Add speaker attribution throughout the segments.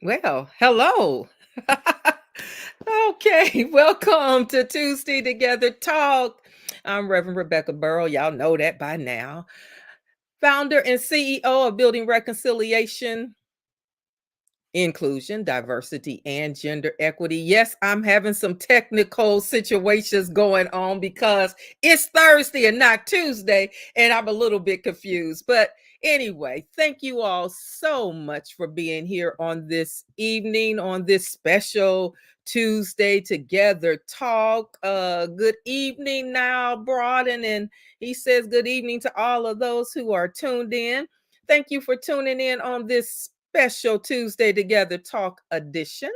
Speaker 1: Well, hello. Okay, welcome to Tuesday Together Talk. I'm Reverend Rebecca Burrow. Y'all know that by now. Founder and CEO of Building Reconciliation, Inclusion, Diversity, and Gender Equity. Yes, I'm having some technical situations going on because it's Thursday and not Tuesday, and I'm a little bit confused. But anyway, thank you all so much for being here on this evening, on this special Tuesday Together Talk. Good evening now, Broaden, and he says good evening to all of those who are tuned in. Thank you for tuning in on this special Tuesday Together Talk edition.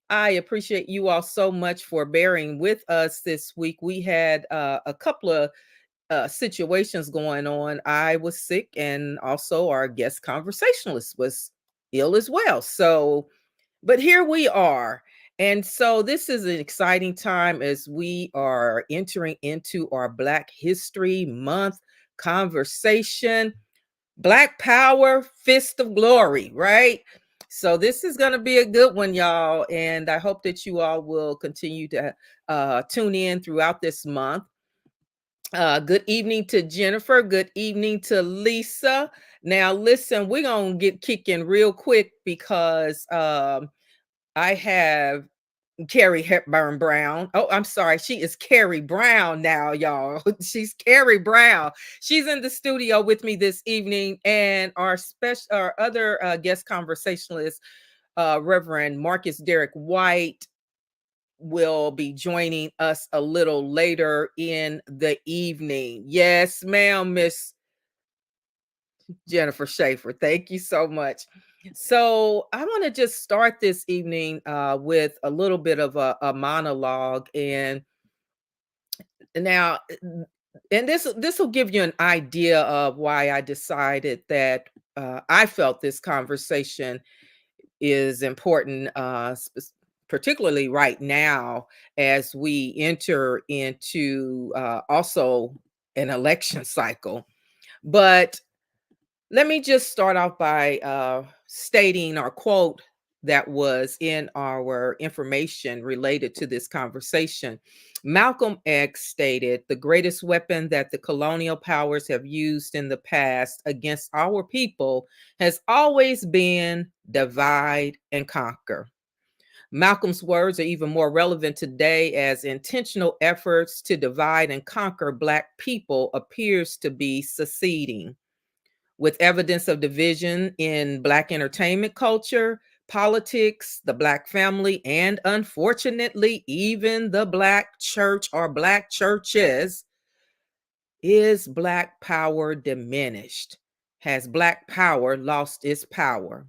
Speaker 1: I appreciate you all so much for bearing with us this week. We had a couple of situations going on. I was sick, and also our guest conversationalist was ill as well. But here we are. And so this is an exciting time as we are entering into our Black History Month conversation. Black Power, Fist of Glory, right? So this is going to be a good one, y'all. And I hope that you all will continue to tune in throughout this month. Good evening to Jennifer. Good evening to Lisa. Now, listen, we're going to get kicking real quick because I have Carrie Hepburn Brown. Oh, I'm sorry. She is Carrie Brown now, y'all. She's Carrie Brown. She's in the studio with me this evening, and our other guest conversationalist, Reverend Marcus Derek White, will be joining us a little later in the evening. Yes, ma'am, Miss Jennifer Schaefer. Thank you so much. So I want to just start this evening with a little bit of a monologue, and now, and this will give you an idea of why I decided that I felt this conversation is important, particularly right now as we enter into also an election cycle. But let me just start off by stating our quote that was in our information related to this conversation. Malcolm X stated, "The greatest weapon that the colonial powers have used in the past against our people has always been divide and conquer." Malcolm's words are even more relevant today as intentional efforts to divide and conquer Black people appears to be succeeding, with evidence of division in Black entertainment culture, politics, the Black family, and unfortunately, even the Black church or Black churches. Is Black power diminished? Has Black power lost its power?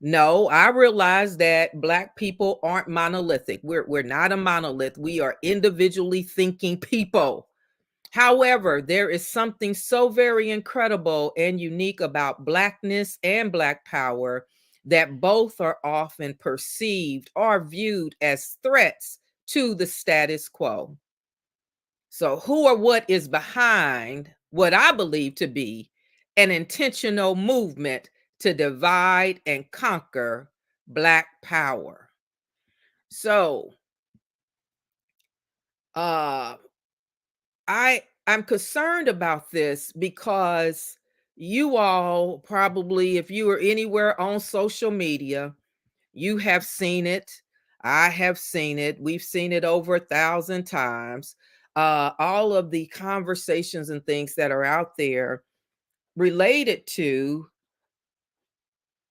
Speaker 1: No, I realize that Black people aren't monolithic. We're not a monolith. We are individually thinking people. However, there is something so very incredible and unique about Blackness and Black power that both are often perceived or viewed as threats to the status quo. So, who or what is behind what I believe to be an intentional movement to divide and conquer Black power? So, uh, I'm concerned about this because you all probably, if you are anywhere on social media, you have seen it. I have seen it. We've seen it over 1,000 times. All of the conversations and things that are out there related to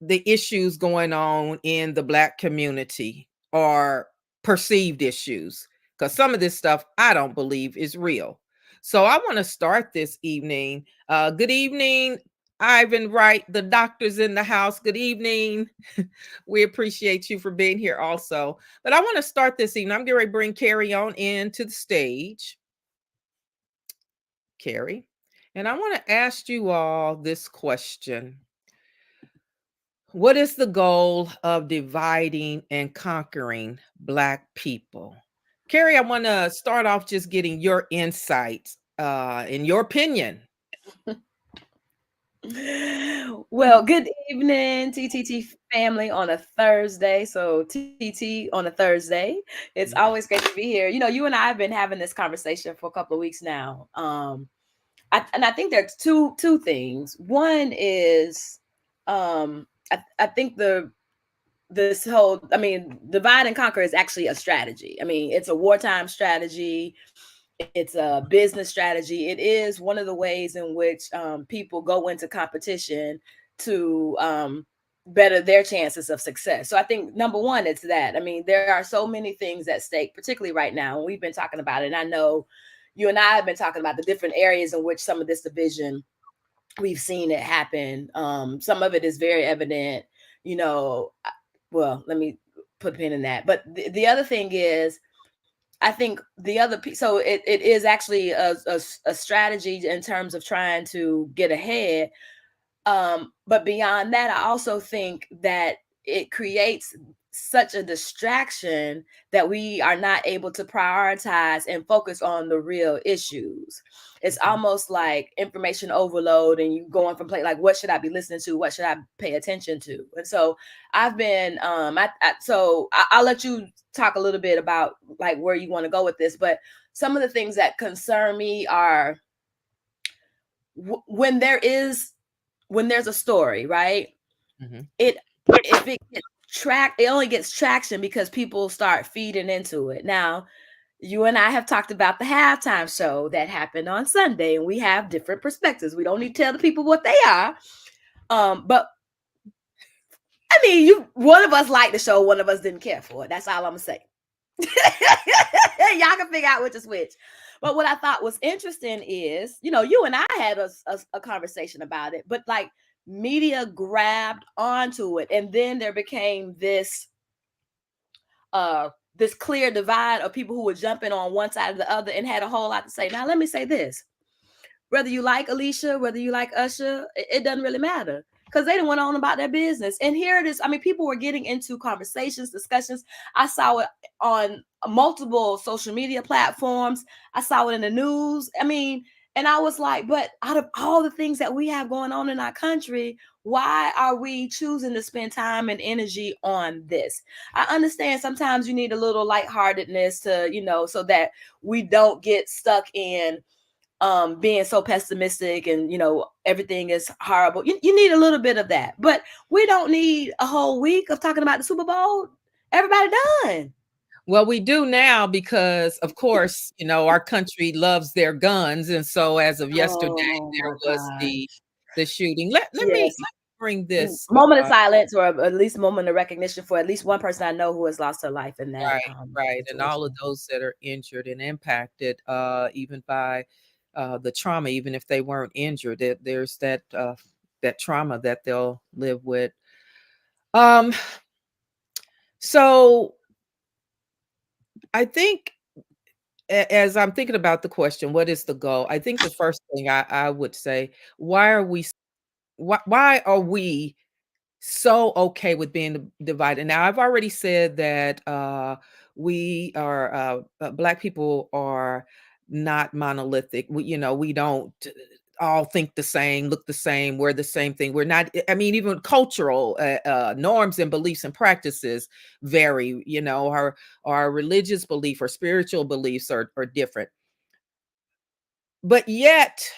Speaker 1: the issues going on in the Black community or perceived issues, because some of this stuff I don't believe is real. So I want to start this evening. Good evening, Ivan Wright. The doctor's in the house. Good evening. We appreciate you for being here also. But I want to start this evening. I'm getting ready to bring Carrie on into the stage. Carrie. And I want to ask you all this question. What is the goal of dividing and conquering Black people? Carrie, I want to start off just getting your insights, in your opinion.
Speaker 2: Well, good evening, TTT family on a Thursday. So, TT on a Thursday. It's
Speaker 1: Mhm,
Speaker 2: always great to be here. You know, you and I have been having this conversation for a couple of weeks now. And I think there's two things. One is, I think this whole, I mean, divide and conquer is actually a strategy. I mean, it's a wartime strategy, it's a business strategy. It is one of the ways in which people go into competition to better their chances of success. So I think number one, it's that. I mean, there are so many things at stake, particularly right now. And we've been talking about it. And I know you and I have been talking about the different areas in which some of this division we've seen it happen. Some of it is very evident, you know. Well, let me put a pin in that. But the other thing is, I think the other piece, so it is actually a strategy in terms of trying to get ahead. But beyond that, I also think that it creates such a distraction that we are not able to prioritize and focus on the real issues. It's
Speaker 1: mhm.
Speaker 2: almost like information overload, and you going from play like, what should I be listening to? What should I pay attention to? And so I've been, I'll let you talk a little bit about like where you want to go with this, but some of the things that concern me are when there's a story, right?
Speaker 1: Mhm.
Speaker 2: It if it gets it only gets traction because people start feeding into it. Now, you and I have talked about the halftime show that happened on Sunday, and we have different perspectives. We don't need to tell the people what they are. But I mean, you one of us liked the show, one of us didn't care for it. That's all I'm gonna say. Y'all can figure out which is which. But what I thought was interesting is, you know, you and I had a conversation about it, but like media grabbed onto it, and then there became this clear divide of people who were jumping on one side or the other and had a whole lot to say. Now, let me say this: whether you like Alicia, whether you like Usher, it doesn't really matter because they didn't went on about their business. And here it is. I mean, people were getting into conversations, discussions. I saw it on multiple social media platforms. I saw it in the news. I mean, and I was like, but out of all the things that we have going on in our country, why are we choosing to spend time and energy on this? I understand sometimes you need a little lightheartedness to, you know, so that we don't get stuck in being so pessimistic and you know everything is horrible. You need a little bit of that, but we don't need a whole week of talking about the Super Bowl. Everybody done.
Speaker 1: Well, we do now because, of course, our country loves their guns, and so as of yesterday,
Speaker 2: Oh
Speaker 1: there
Speaker 2: my
Speaker 1: was the
Speaker 2: gosh.
Speaker 1: shooting. Let me
Speaker 2: Yes.
Speaker 1: bring this,
Speaker 2: Moment of silence, or at least moment of recognition for at least one person I know who has lost her life in that
Speaker 1: right, right, and all of
Speaker 2: situation.
Speaker 1: those that are injured and impacted, even by, the trauma, even if they weren't injured, there's that trauma that they'll live with. Um, so I think as I'm thinking about the question, what is the goal? I think the first thing I would say, why are we why are we so okay with being divided? Now, I've already said that we are Black people are not monolithic. We don't all think the same, look the same, we're the same thing. We're not. I mean, even cultural norms and beliefs and practices vary. Our religious belief or spiritual beliefs are different, but yet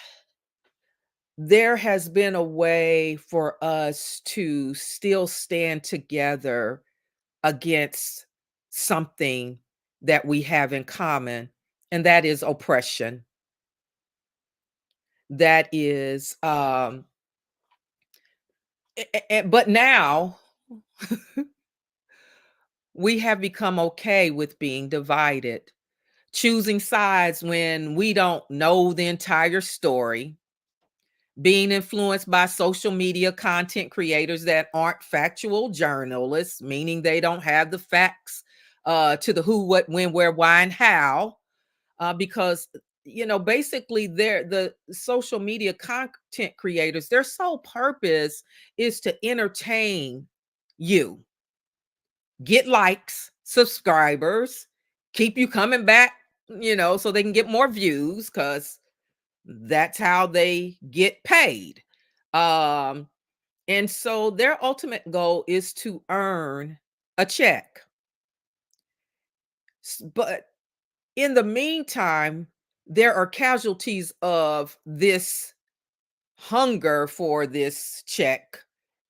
Speaker 1: there has been a way for us to still stand together against something that we have in common, and that is oppression. That is, but now we have become okay with being divided, choosing sides when we don't know the entire story, being influenced by social media content creators that aren't factual journalists, meaning they don't have the facts to the who, what, when, where, why, and how. Because basically the social media content creators, their sole purpose is to entertain you, get likes, subscribers, keep you coming back, so they can get more views because that's how they get paid. Um, and so their ultimate goal is to earn a check. But in the meantime, there are casualties of this hunger for this check,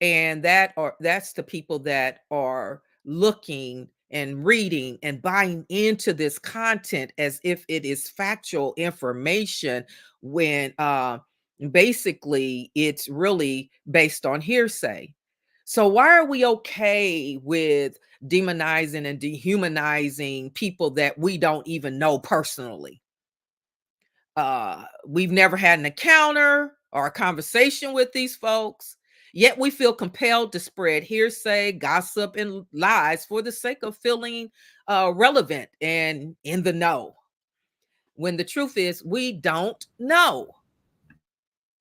Speaker 1: and that's the people that are looking and reading and buying into this content as if it is factual information, when basically it's really based on hearsay. So why are we okay with demonizing and dehumanizing people that we don't even know personally? We've never had an encounter or a conversation with these folks, yet we feel compelled to spread hearsay, gossip, and lies for the sake of feeling relevant and in the know, when the truth is we don't know.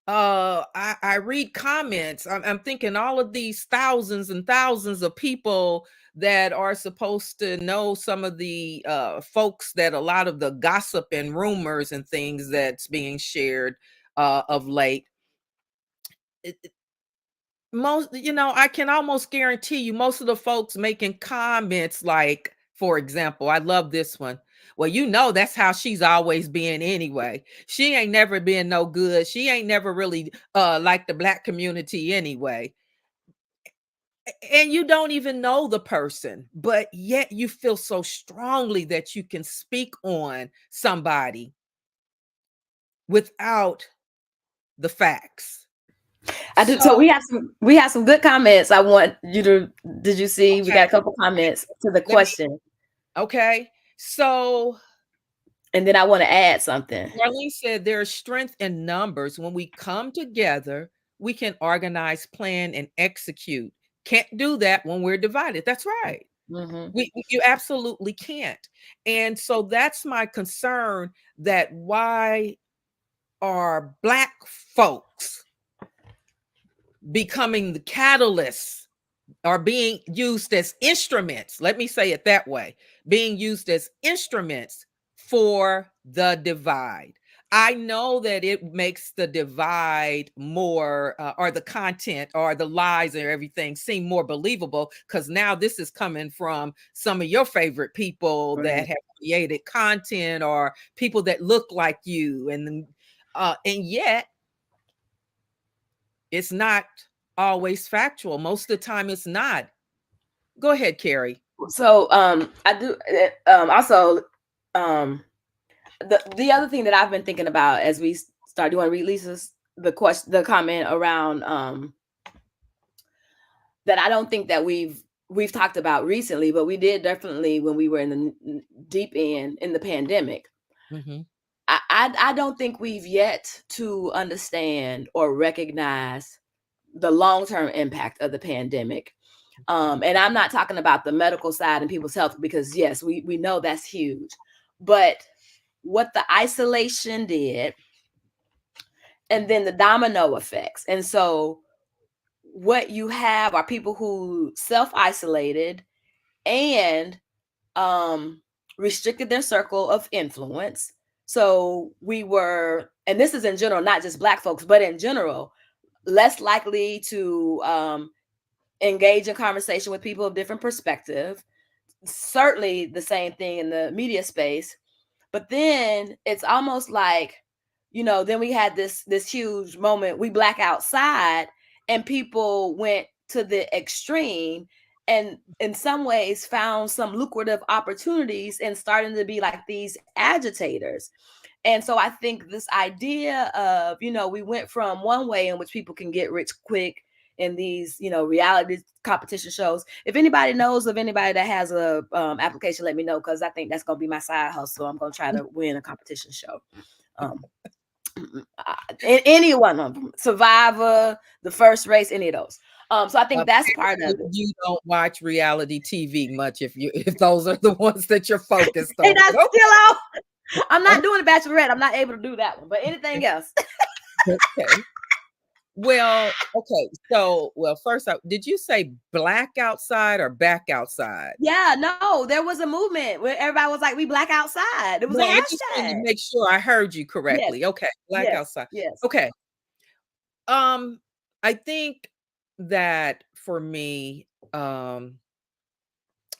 Speaker 1: I read comments. I'm thinking all of these thousands and thousands of people that are supposed to know some of the folks, that a lot of the gossip and rumors and things that's being shared of late. Most, I can almost guarantee you most of the folks making comments, like, for example, I love this one. Well, that's how she's always been anyway. She ain't never been no good. She ain't never really like the black community anyway. And you don't even know the person, but yet you feel so strongly that you can speak on somebody without the facts.
Speaker 2: I do. So
Speaker 1: So,
Speaker 2: we have some good comments. I want you to. Did you see? We
Speaker 1: okay,
Speaker 2: got a couple comments to the
Speaker 1: let me
Speaker 2: question,
Speaker 1: okay. So
Speaker 2: and then I want to add something.
Speaker 1: Marlene said there is strength in numbers. When we come together, we can organize, plan, and execute. Can't do that when we're divided. That's right.
Speaker 2: Hmm.
Speaker 1: You absolutely can't. And so that's my concern, that why are Black folks becoming the catalysts, are being used as instruments, let me say it that way, being used as instruments for the divide. I know that it makes the divide more, or the content or the lies and everything seem more believable, because now this is coming from some of your favorite people that
Speaker 2: Right.
Speaker 1: have created content, or people that look like you. And yet it's not always factual. Most of the time it's not. Go ahead, Carrie.
Speaker 2: So I do also um the other thing that I've been thinking about as we start doing releases, the comment around that I don't think that we've talked about recently, but we did definitely when we were in the deep end in the pandemic.
Speaker 1: Mhm.
Speaker 2: I don't think we've yet to understand or recognize the long-term impact of the pandemic.
Speaker 1: Okay.
Speaker 2: And I'm not talking about the medical side and people's health, because yes, we know that's huge. But what the isolation did, and then the domino effects. And so what you have are people who self-isolated and um restricted their circle of influence. So we were, and this is in general, not just Black folks, but in general, less likely to engage in conversation with people of different perspective. Certainly the same thing in the media space. But then it's almost like, then we had this huge moment. We black outside, and people went to the extreme, and in some ways found some lucrative opportunities and starting to be like these agitators. And so I think this idea of, we went from one way in which people can get rich quick in these, reality competition shows. If anybody knows of anybody that has a application, let me know, because I think that's gonna be my side hustle. I'm gonna try to win a competition show. Um, any one of them, Survivor, The First Race, any of those. So I think that's part of
Speaker 1: Apparently
Speaker 2: it.
Speaker 1: you don't watch reality TV much, if those are the ones that you're focused
Speaker 2: And
Speaker 1: on.
Speaker 2: that's still out. I'm
Speaker 1: Okay.
Speaker 2: not doing the Bachelorette. I'm not able to do that one, but anything else.
Speaker 1: Okay. Well, okay. So, first up, did you say black outside or back outside?
Speaker 2: Yeah, no, there was a movement where everybody was like, "We black outside." It was a
Speaker 1: No, I just wanted to
Speaker 2: hashtag.
Speaker 1: make sure I heard you
Speaker 2: Yes,
Speaker 1: correctly. Okay, black
Speaker 2: yes,
Speaker 1: outside.
Speaker 2: yes.
Speaker 1: Okay. Um, I think that for me,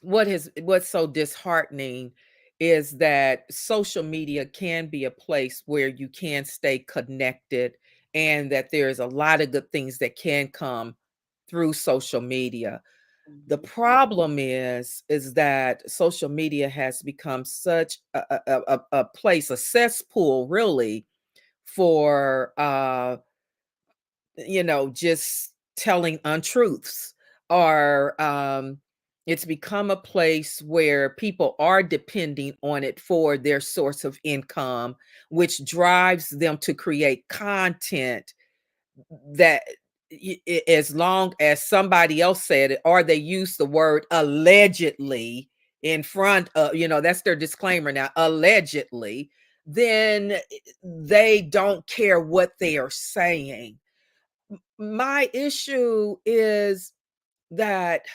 Speaker 1: what's so disheartening is that social media can be a place where you can stay connected, and that there's a lot of good things that can come through social media. The
Speaker 2: Mhm.
Speaker 1: problem is that social media has become such a place, a cesspool, really, for just telling untruths, or it's become a place where people are depending on it for their source of income, which drives them to create content that, as long as somebody else said it, or they use the word allegedly in front of, that's their disclaimer now, allegedly, then they don't care what they are saying. My issue is that,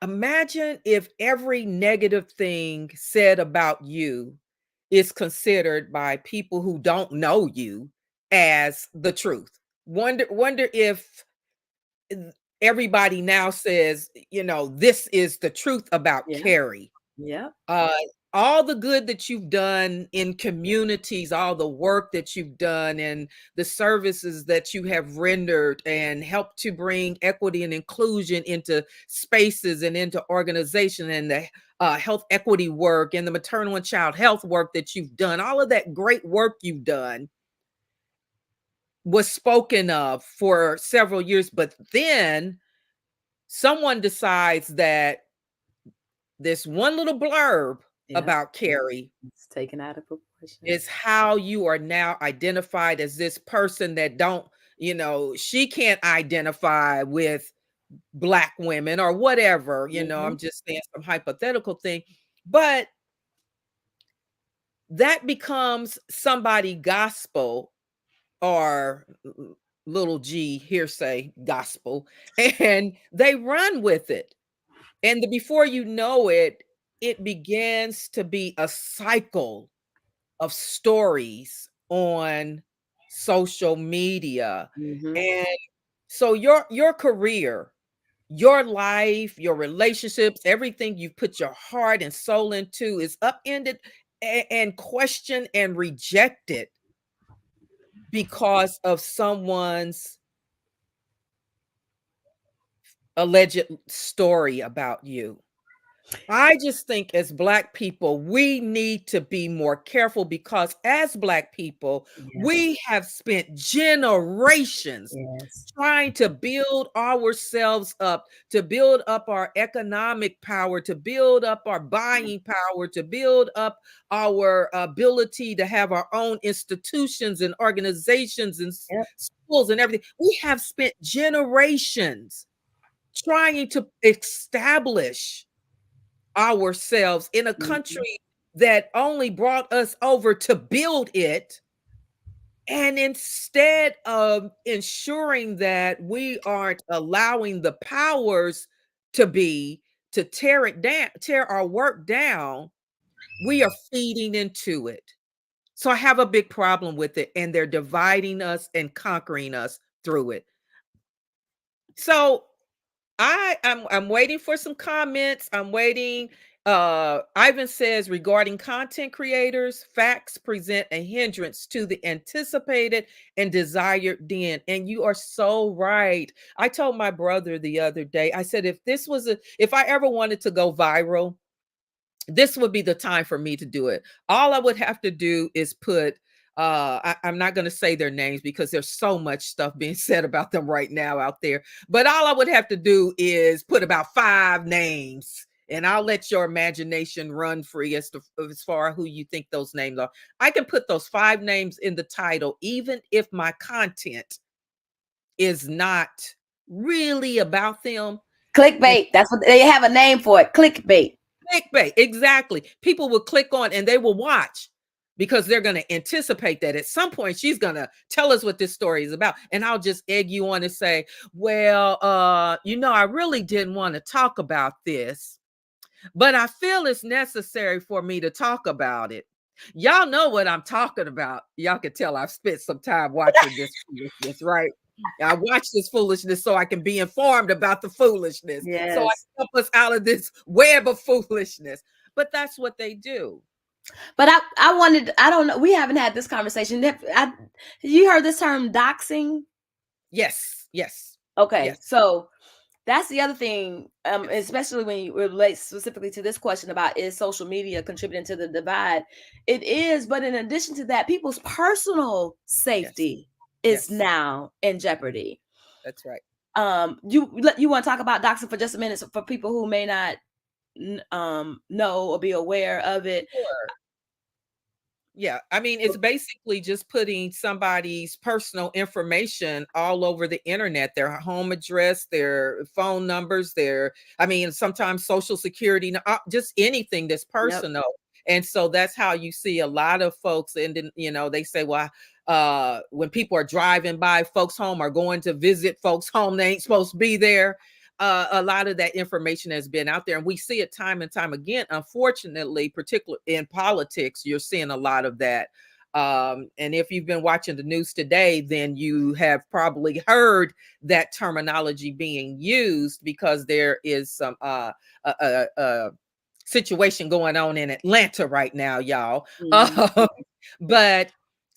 Speaker 1: imagine if every negative thing said about you is considered by people who don't know you as the truth. Wonder if everybody now says, this is the truth about
Speaker 2: Yeah.
Speaker 1: Carrie.
Speaker 2: Yeah.
Speaker 1: uh, all the good that you've done in communities, all the work that you've done, and the services that you have rendered, and helped to bring equity and inclusion into spaces and into organization, and the health equity work and the maternal and child health work that you've done, all of that great work you've done was spoken of for several years. But then someone decides that this one little blurb
Speaker 2: Yeah.
Speaker 1: about Carrie
Speaker 2: It's taken out of proportion.
Speaker 1: is how you are now identified as this person that don't, she can't identify with black women or whatever, I'm
Speaker 2: Mhm.
Speaker 1: just saying some hypothetical thing. But that becomes somebody gospel, or little g hearsay gospel, and they run with it. And before you know it, it begins to be a cycle of stories on social media.
Speaker 2: Mhm.
Speaker 1: And so your career, your life, your relationships, everything you put your heart and soul into is upended and questioned and rejected because of someone's alleged story about you. I just think as Black people, we need to be more careful, because as Black people,
Speaker 2: Yes.
Speaker 1: we have spent generations
Speaker 2: Yes.
Speaker 1: trying to build ourselves up, to build up our economic power, to build up our buying power, to build up our ability to have our own institutions and organizations and
Speaker 2: Yep.
Speaker 1: schools and everything. We have spent generations trying to establish ourselves in a
Speaker 2: Mhm.
Speaker 1: country that only brought us over to build it. And instead of ensuring that we aren't allowing the powers to be to tear it down, tear our work down, we are feeding into it. So I have a big problem with it, and they're dividing us and conquering us through it. So I'm waiting for some comments. I'm waiting. Ivan says, regarding content creators, facts present a hindrance to the anticipated and desired end. And you are so right. I told my brother the other day, I said, if I ever wanted to go viral, this would be the time for me to do it. All I would have to do is put I'm not going to say their names because there's so much stuff being said about them right now out there. But all I would have to do is put about 5 names, and I'll let your imagination run free as far as who you think those names are. I can put those 5 names in the title, even if my content is not really about them. And
Speaker 2: Clickbait. That's what they have a name for it. Clickbait.
Speaker 1: clickbait, exactly. People will click on and they will watch because they're going to anticipate that at some point she's going to tell us what this story is about. And I'll just egg you on and say, well, I really didn't want to talk about this, but I feel it's necessary for me to talk about it. Y'all know what I'm talking about. Y'all can tell I've spent some time watching this, right? I watch this foolishness so I can be informed about the foolishness. So I
Speaker 2: Yes.
Speaker 1: help us out of this web of foolishness. But that's what they do.
Speaker 2: But I wanted, I don't know, we haven't had this conversation. You heard this term doxing?
Speaker 1: Yes, yes,
Speaker 2: Okay,
Speaker 1: yes,
Speaker 2: so that's the other thing,
Speaker 1: yes,
Speaker 2: especially when you relate specifically to this question about is social media contributing to the divide? It is, but in addition to that, people's personal
Speaker 1: yes,
Speaker 2: safety is
Speaker 1: yes.
Speaker 2: now in jeopardy.
Speaker 1: That's right.
Speaker 2: You want to talk about doxing for just a minute, for people who may not know or be aware of it?
Speaker 1: Sure. Yeah, I mean, it's basically just putting somebody's personal information all over the internet, their home address, their phone numbers, I mean, sometimes social security, just anything that's
Speaker 2: Yep.
Speaker 1: personal. And so that's how you see a lot of folks. And then, they say, well, when people are driving by folks' home or going to visit folks' home, they ain't supposed to be there. A lot of that information has been out there, and we see it time and time again. Unfortunately, particularly in politics, you're seeing a lot of that. And if you've been watching the news today, then you have probably heard that terminology being used because there is some situation going on in Atlanta right now, y'all.
Speaker 2: Mhm.
Speaker 1: But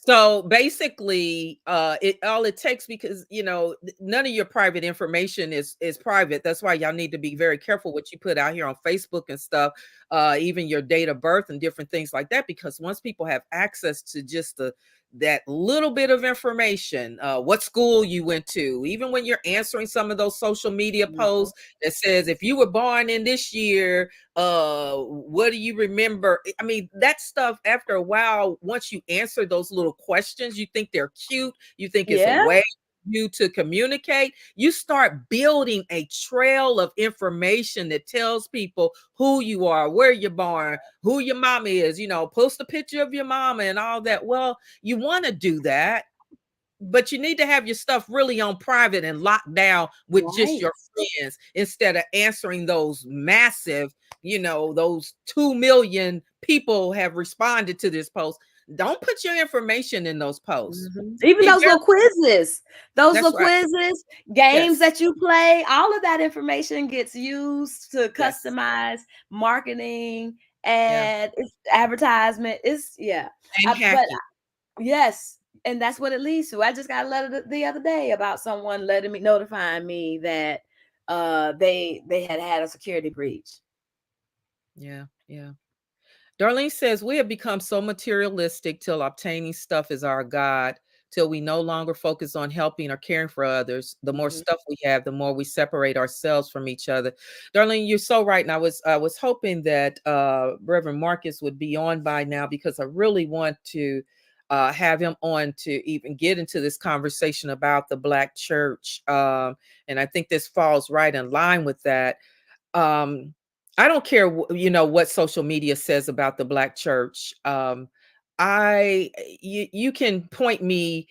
Speaker 1: so basically, it takes, because none of your private information is private. That's why y'all need to be very careful what you put out here on Facebook and stuff, even your date of birth and different things like that. Because once people have access to just that little bit of information, what school you went to, even when you're answering some of those social media
Speaker 2: Mhm.
Speaker 1: posts that says if you were born in this year, what do you remember? I mean, that stuff, after a while, once you answer those little questions, you think they're cute, you think it's a
Speaker 2: Yeah.
Speaker 1: way you to communicate, you start building a trail of information that tells people who you are, where you're born, who your mama is, post a picture of your mama and all that. Well, you want to do that, but you need to have your stuff really on private and locked down with just
Speaker 2: Right.
Speaker 1: your friends, instead of answering those massive, those 2 million people have responded to this post. Don't put your information in those posts.
Speaker 2: Even
Speaker 1: Be
Speaker 2: those
Speaker 1: very
Speaker 2: little quizzes,
Speaker 1: That's right.
Speaker 2: games
Speaker 1: Yes.
Speaker 2: that you play, all of that information gets used to
Speaker 1: Yes.
Speaker 2: customize marketing,
Speaker 1: Yeah.
Speaker 2: and it's advertisement. It's, yeah.
Speaker 1: And
Speaker 2: But
Speaker 1: hacking.
Speaker 2: yes, and that's what it leads to. I just got a letter the other day about someone notifying me that they had had a security breach.
Speaker 1: Yeah. Yeah. Darlene says, we have become so materialistic till obtaining stuff is our God, till we no longer focus on helping or caring for others. The more
Speaker 2: Mhm.
Speaker 1: stuff we have, the more we separate ourselves from each other. Darlene, you're so right. And I was hoping that Reverend Marcus would be on by now, because I really want to have him on to even get into this conversation about the Black church. And I think this falls right in line with that. um I don't care what social media says about the Black church. You can point me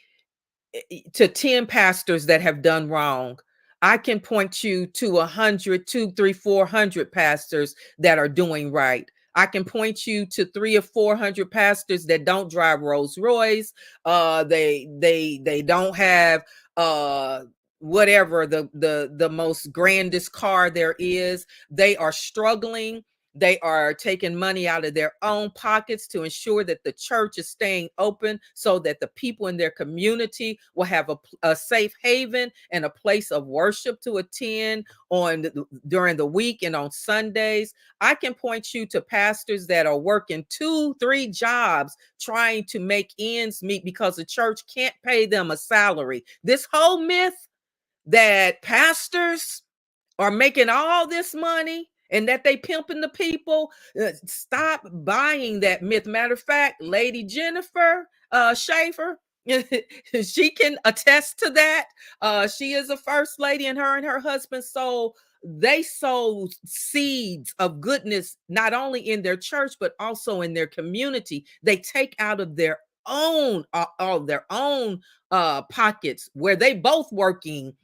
Speaker 1: to 10 pastors that have done wrong. I can point you to 100, 2, 3, 400 pastors that are doing right. I can point you to 3 or 400 pastors that don't drive Rolls Royce. They don't have uh whatever the most grandest car there is. They are struggling. They are taking money out of their own pockets to ensure that the church is staying open, so that the people in their community will have a safe haven and a place of worship to attend during the week and on Sundays. I can point you to pastors that are working 2, 3 jobs trying to make ends meet because the church can't pay them a salary. This whole myth that pastors are making all this money and that they pimping the people, stop buying that myth. Matter of fact, Lady Jennifer Schaefer, she can attest to that. She is a first lady, and her husband sow seeds of goodness, not only in their church but also in their community. They take out of their own all their own pockets, where they both working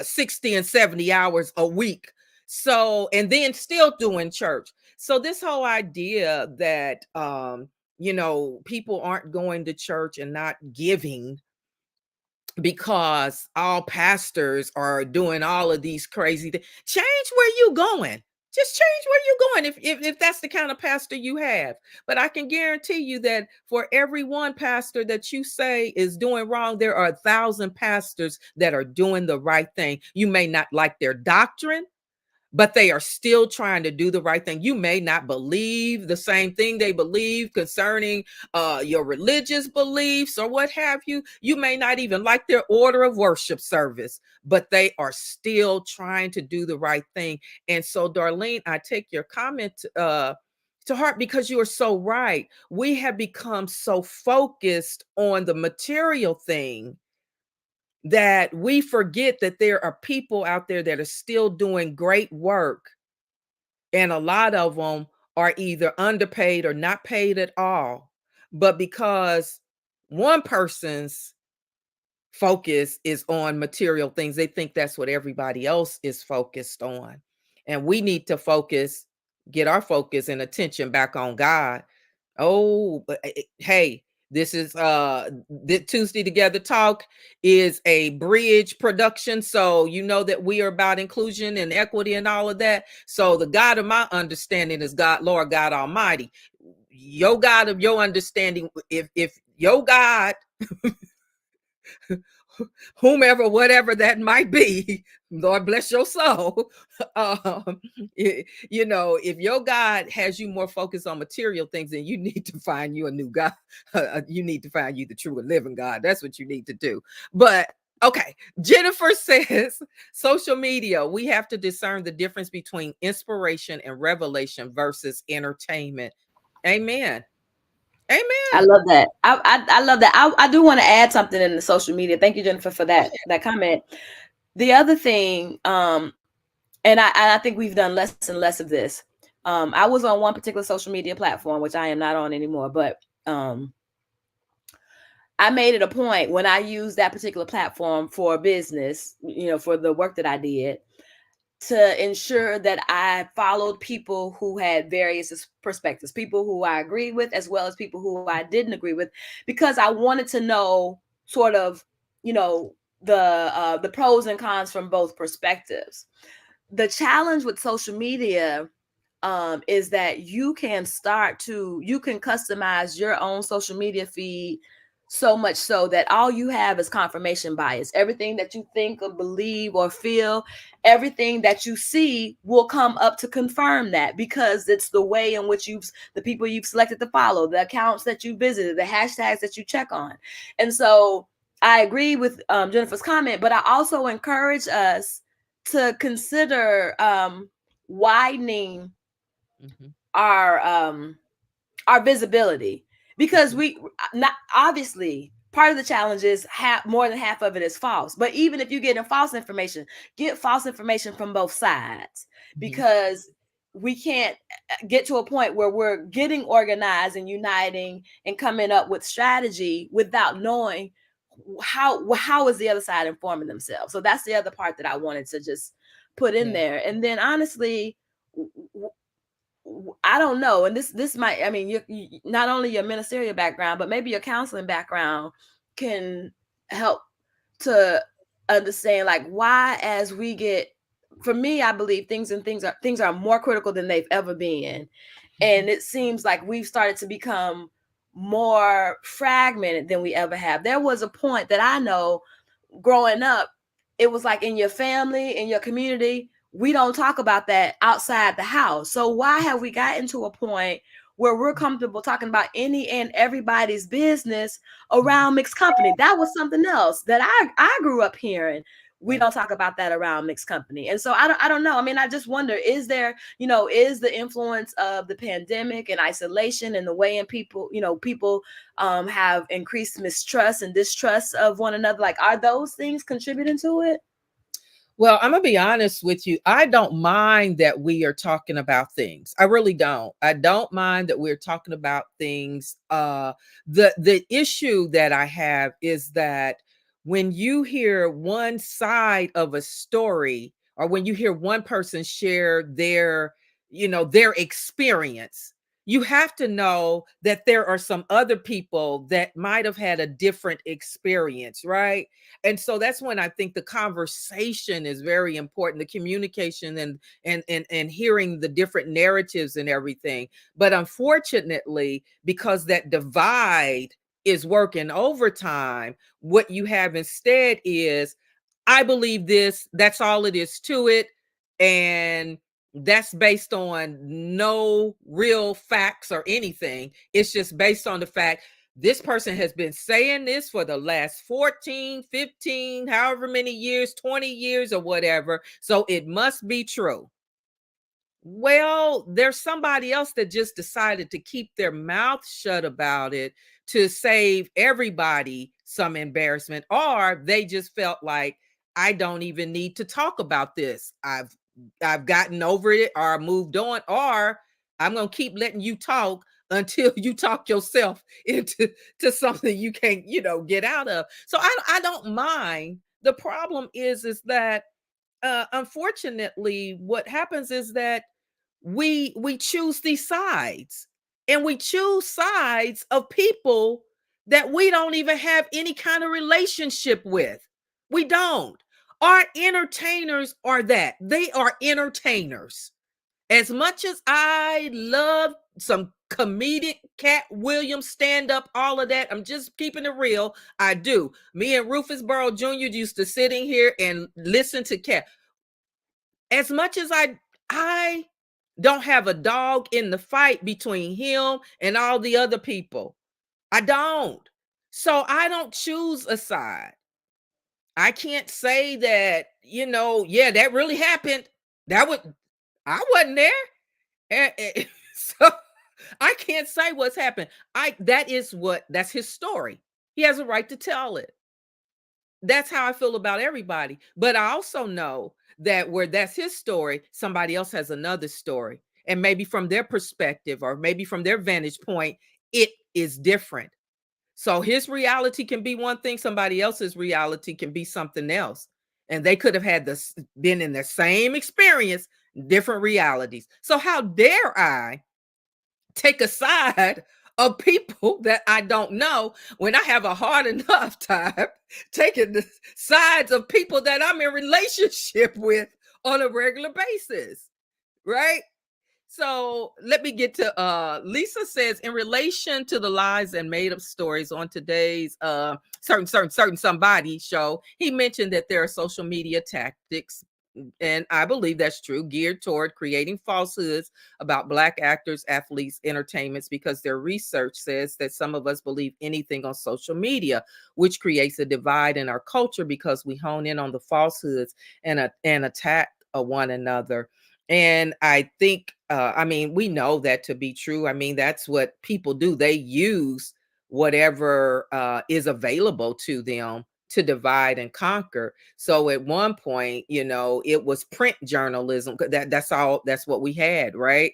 Speaker 1: 60 and 70 hours a week. So, and then still doing church. So this whole idea that people aren't going to church and not giving, because all pastors are doing all of these crazy things. Change where you going. Just change where you're going if that's the kind of pastor you have. But I can guarantee you that for every one pastor that you say is doing wrong, there are 1,000 pastors that are doing the right thing. You may not like their doctrine, but they are still trying to do the right thing. You may not believe the same thing they believe concerning your religious beliefs or what have you. You may not even like their order of worship service, but they are still trying to do the right thing. And so, Darlene, I take your comment to heart, because you are so right. We have become so focused on the material thing that we forget that there are people out there that are still doing great work, and a lot of them are either underpaid or not paid at all. But because one person's focus is on material things, they think that's what everybody else is focused on. And we need to focus, get our focus and attention back on God. Oh, but hey, this is the Tuesday Together Talk is a bridge production. So you know that we are about inclusion and equity and all of that. So the God of my understanding is God, Lord God Almighty. Your God of your understanding, if your God, whomever, whatever that might be, Lord bless your soul. Um, if your God has you more focused on material things, then you need to find you a new God. You need to find you the true and living God. That's what you need to do. But okay, Jennifer says social media, we have to discern the difference between inspiration and revelation versus entertainment. Amen.
Speaker 2: I
Speaker 1: Amen.
Speaker 2: love that. I love that. I do want to add something in the social media. Thank you, Jennifer, for that comment. The other thing, and I think we've done less and less of this. I was on one particular social media platform, which I am not on anymore, but I made it a point when I used that particular platform for business, for the work that I did, to ensure that I followed people who had various perspectives, people who I agreed with, as well as people who I didn't agree with, because I wanted to know sort of, the pros and cons from both perspectives. The challenge with social media is that you can customize your own social media feed, so much so that all you have is confirmation bias. Everything that you think or believe or feel, everything that you see will come up to confirm that, because it's the way in which the people you've selected to follow, the accounts that you visited, the hashtags that you check on. And so I agree with Jennifer's comment, but I also encourage us to consider widening
Speaker 1: Mhm.
Speaker 2: our um our visibility, because
Speaker 1: Mhm.
Speaker 2: we not obviously part of the challenge is more than half of it is false. But even if you get false information, get false information from both sides,
Speaker 1: Mhm.
Speaker 2: because we can't get to a point where we're getting organized and uniting and coming up with strategy without knowing how is the other side informing themselves. So that's the other part that I wanted to just put in
Speaker 1: Yeah.
Speaker 2: there. And then honestly, I don't know. And this might, I mean, you not only your ministerial background, but maybe your counseling background can help to understand, like, why, as we get, for me, I believe things are more critical than they've ever been.
Speaker 1: Mhm.
Speaker 2: And it seems like we've started to become more fragmented than we ever have. There was a point that I know growing up, it was like in your family, in your community, we don't talk about that outside the house. So why have we gotten to a point where we're comfortable talking about any and everybody's business
Speaker 1: Mhm.
Speaker 2: around mixed company? That was something else that I grew up hearing. We
Speaker 1: Yeah.
Speaker 2: don't talk about that around mixed company. And so I don't know. I mean, I just wonder, is the influence of the pandemic and isolation and the way in people have increased mistrust and distrust of one another, like, are those things contributing to it?
Speaker 1: Well, I'm gonna be honest with you. I don't mind that we are talking about things. I really don't. I don't mind that we're talking about things. The issue that I have is that when you hear one side of a story, or when you hear one person share their experience, you have to know that there are some other people that might have had a different experience, right? And so that's when I think the conversation is very important, the communication and hearing the different narratives and everything. But unfortunately, because that divide is working overtime, what you have instead is, I believe this, that's all it is to it. And that's based on no real facts or anything. It's just based on the fact this person has been saying this for the last 14, 15, however many years, 20 years or whatever. So it must be true. Well, there's somebody else that just decided to keep their mouth shut about it to save everybody some embarrassment, or they just felt like, I don't even need to talk about this. I've gotten over it or moved on, or I'm going to keep letting you talk until you talk yourself into to something you can't, get out of. So I don't mind. The problem is that unfortunately what happens is that we choose these sides, and we choose sides of people that we don't even have any kind of relationship with. We don't. Our entertainers are that. They are entertainers. As much as I love some comedic Cat Williams stand up, all of that, I'm just keeping it real. I do. Me and Rufus Burrow Jr. used to sit in here and listen to Cat. As much as I don't have a dog in the fight between him and all the other people. I don't. So I don't choose a side. I can't say that, yeah, that really happened. That would I wasn't there. So I can't say what's happened. That's his story. He has a right to tell it. That's how I feel about everybody. But I also know that where that's his story, somebody else has another story. And maybe from their perspective or maybe from their vantage point, it is different. So his reality can be one thing, somebody else's reality can be something else. And they could have had this been in the same experience, different realities. So how dare I take a side of people that I don't know when I have a hard enough time taking the sides of people that I'm in relationship with on a regular basis, right? So let me get to Lisa says, in relation to the lies and made up stories on today's certain somebody show, he mentioned that there are social media tactics, and I believe that's true, geared toward creating falsehoods about Black actors, athletes, entertainments, because their research says that some of us believe anything on social media, which creates a divide in our culture because we hone in on the falsehoods and attack one another. And I think, I mean, we know that to be true. I mean, that's what people do. They use whatever is available to them to divide and conquer. So at one point, it was print journalism. That's all. That's what we had, right?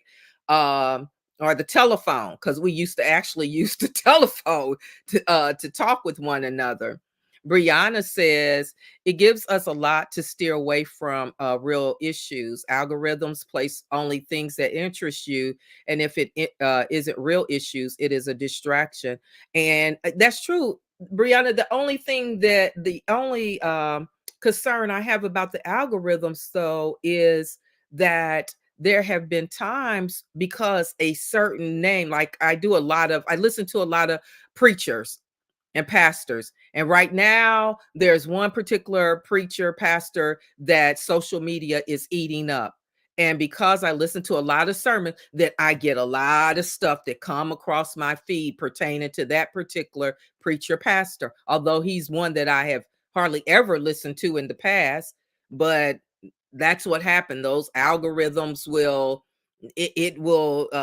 Speaker 1: Or the telephone, because we used to actually use the telephone to talk with one another. Brianna says it gives us a lot to steer away from real issues. Algorithms place only things that interest you, and if it isn't real issues, it is a distraction. And that's true, Brianna. The only concern I have about the algorithms, though, is that there have been times because a certain name, like I listen to a lot of preachers and pastors. And right now, there's one particular preacher, pastor that social media is eating up. And because I listen to a lot of sermons, that I get a lot of stuff that come across my feed pertaining to that particular preacher, pastor. Although he's one that I have hardly ever listened to in the past, but that's what happened. Those algorithms will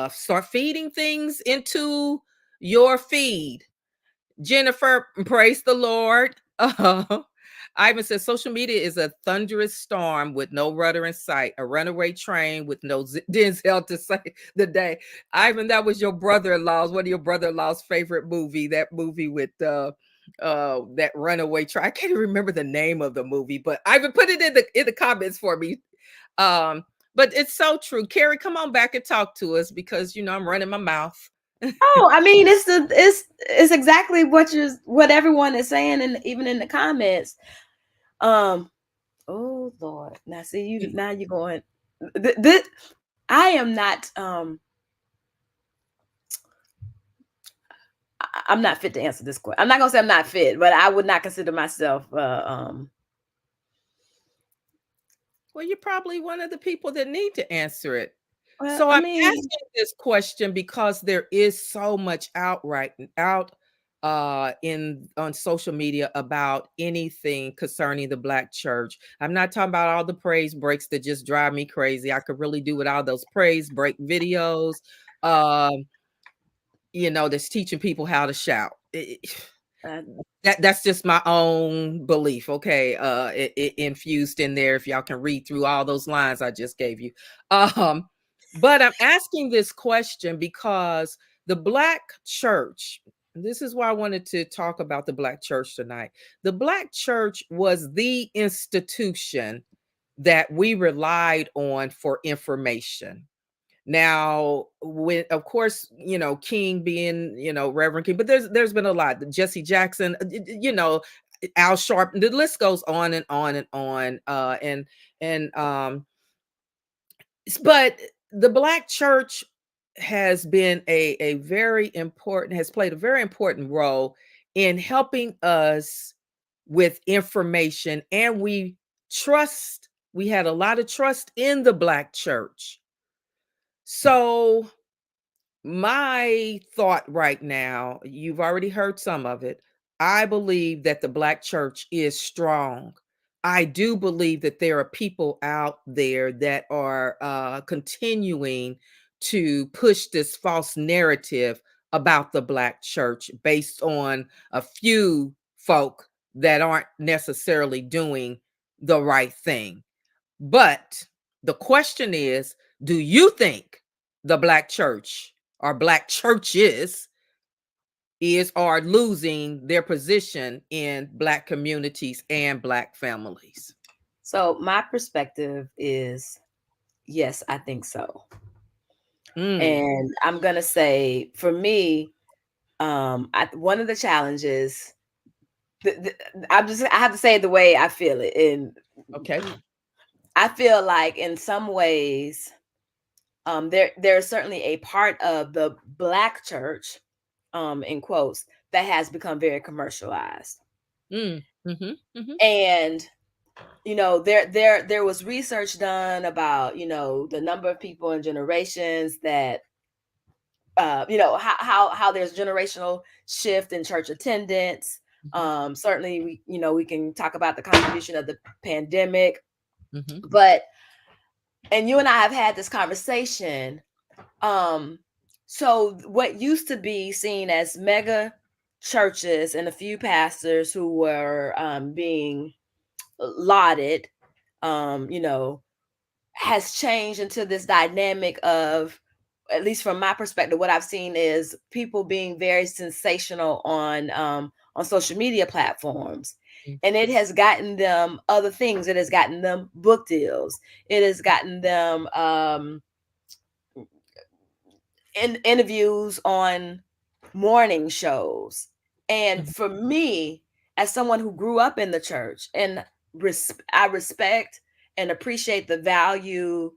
Speaker 1: start feeding things into your feed. Jennifer, praise the Lord. Ivan says social media is a thunderous storm with no rudder in sight, a runaway train with no Denzel to say the day. Ivan, that was your brother-in-law's, one of your brother-in-law's favorite movie. That movie with that runaway train. I can't even remember the name of the movie, but Ivan, put it in the comments for me. Um, But it's so true. Carrie, come on back and talk to us because I'm running my mouth.
Speaker 2: Oh, I mean, it's exactly what everyone is saying, and even in the comments. Um, oh Lord, now see you. Now you're going. This, I am not. I'm not fit to answer this question. I'm not gonna say I'm not fit, but I would not consider myself.
Speaker 1: Well, you're probably one of the people that need to answer it.
Speaker 2: Well,
Speaker 1: So
Speaker 2: I
Speaker 1: I'm
Speaker 2: mean,
Speaker 1: asking this question because there is so much out in on social media about anything concerning the black church. I'm not talking about all the praise breaks that just drive me crazy. I could really do without those praise break videos. Um, that's teaching people how to shout.
Speaker 2: uh,
Speaker 1: That's just my own belief, okay? It infused in there if y'all can read through all those lines I just gave you. Um, but I'm asking this question because the black church, this is why I wanted to talk about the black church tonight. The black church was the institution that we relied on for information. Now, when of course, King being, Reverend King, but there's been a lot. Jesse Jackson, Al Sharp, the list goes on and on and on. And but the black church has been a very important, has played a very important role in helping us with information, and we had a lot of trust in the black church. So my thought right now, you've already heard some of it. I believe that the black church is strong. I do believe that there are people out there that are continuing to push this false narrative about the black church based on a few folk that aren't necessarily doing the right thing. But the question is, do you think the black church or black churches is are losing their position in black communities and black families?
Speaker 2: so my perspective is yes, I think so.
Speaker 1: Mm,
Speaker 2: And I'm gonna say for me, one of the challenges, I have to say it the way I feel it, and
Speaker 1: okay.
Speaker 2: I feel like in some ways, there's certainly a part of the black church, in quotes, that has become very commercialized.
Speaker 1: Mm, mhm, mhm,
Speaker 2: And there was research done about the number of people and generations that how there's generational shift in church attendance.
Speaker 1: mhm,
Speaker 2: Certainly we can talk about the contribution of the pandemic,
Speaker 1: mhm,
Speaker 2: but and you and I have had this conversation. um so what used to be seen as mega churches and a few pastors who were being lauded, you know, has changed into this dynamic of, at least from my perspective, what I've seen is people being very sensational on social media platforms.
Speaker 1: mm,
Speaker 2: And it has gotten them other things. It has gotten them book deals. It has gotten them interviews on morning shows. And
Speaker 1: mhm,
Speaker 2: for me, as someone who grew up in the church, and I respect and appreciate the value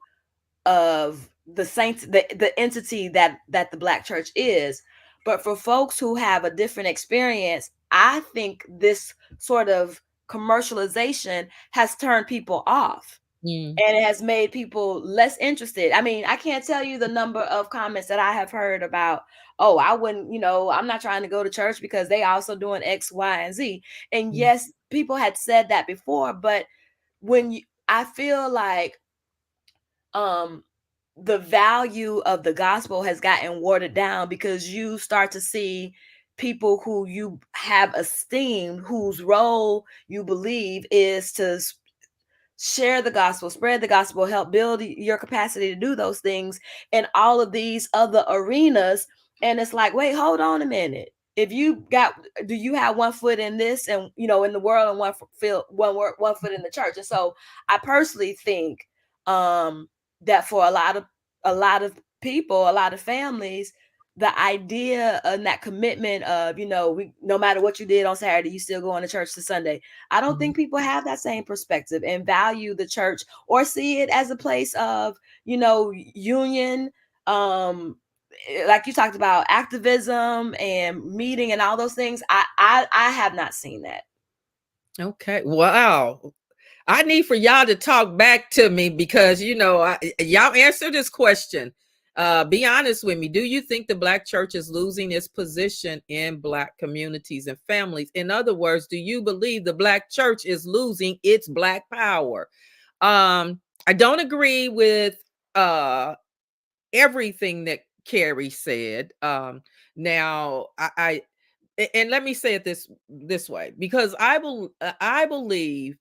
Speaker 2: of the saints, the entity that the black church is. But for folks who have a different experience, I think this sort of commercialization has turned people off,
Speaker 1: mm,
Speaker 2: and it has made people less interested. I mean, I can't tell you the number of comments that I have heard about, oh, I wouldn't, I'm not trying to go to church because they also doing X, Y, and Z. And
Speaker 1: mm,
Speaker 2: yes, people had said that before, but I feel like um the value of the gospel has gotten watered down because you start to see people who you have esteemed, whose role you believe is to share the gospel, spread the gospel, help build your capacity to do those things in all of these other arenas. And it's like, wait, hold on a minute. If you got, do you have one foot in this and in the world, and one foot in the church? And so I personally think, um that for a lot of people, a lot of families, the idea and that commitment of, we, no matter what you did on Saturday, you still going to church to Sunday. I don't
Speaker 1: Mhm.
Speaker 2: think people have that same perspective and value the church or see it as a place of, union. Like you talked about activism and meeting and all those things. I have not seen that.
Speaker 1: Okay. Wow. I need for y'all to talk back to me because y'all answer this question. Be honest with me. Do you think the black church is losing its position in black communities and families? In other words, do you believe the black church is losing its black power? I don't agree with uh everything that Carrie said. Now and let me say it this way, because I believe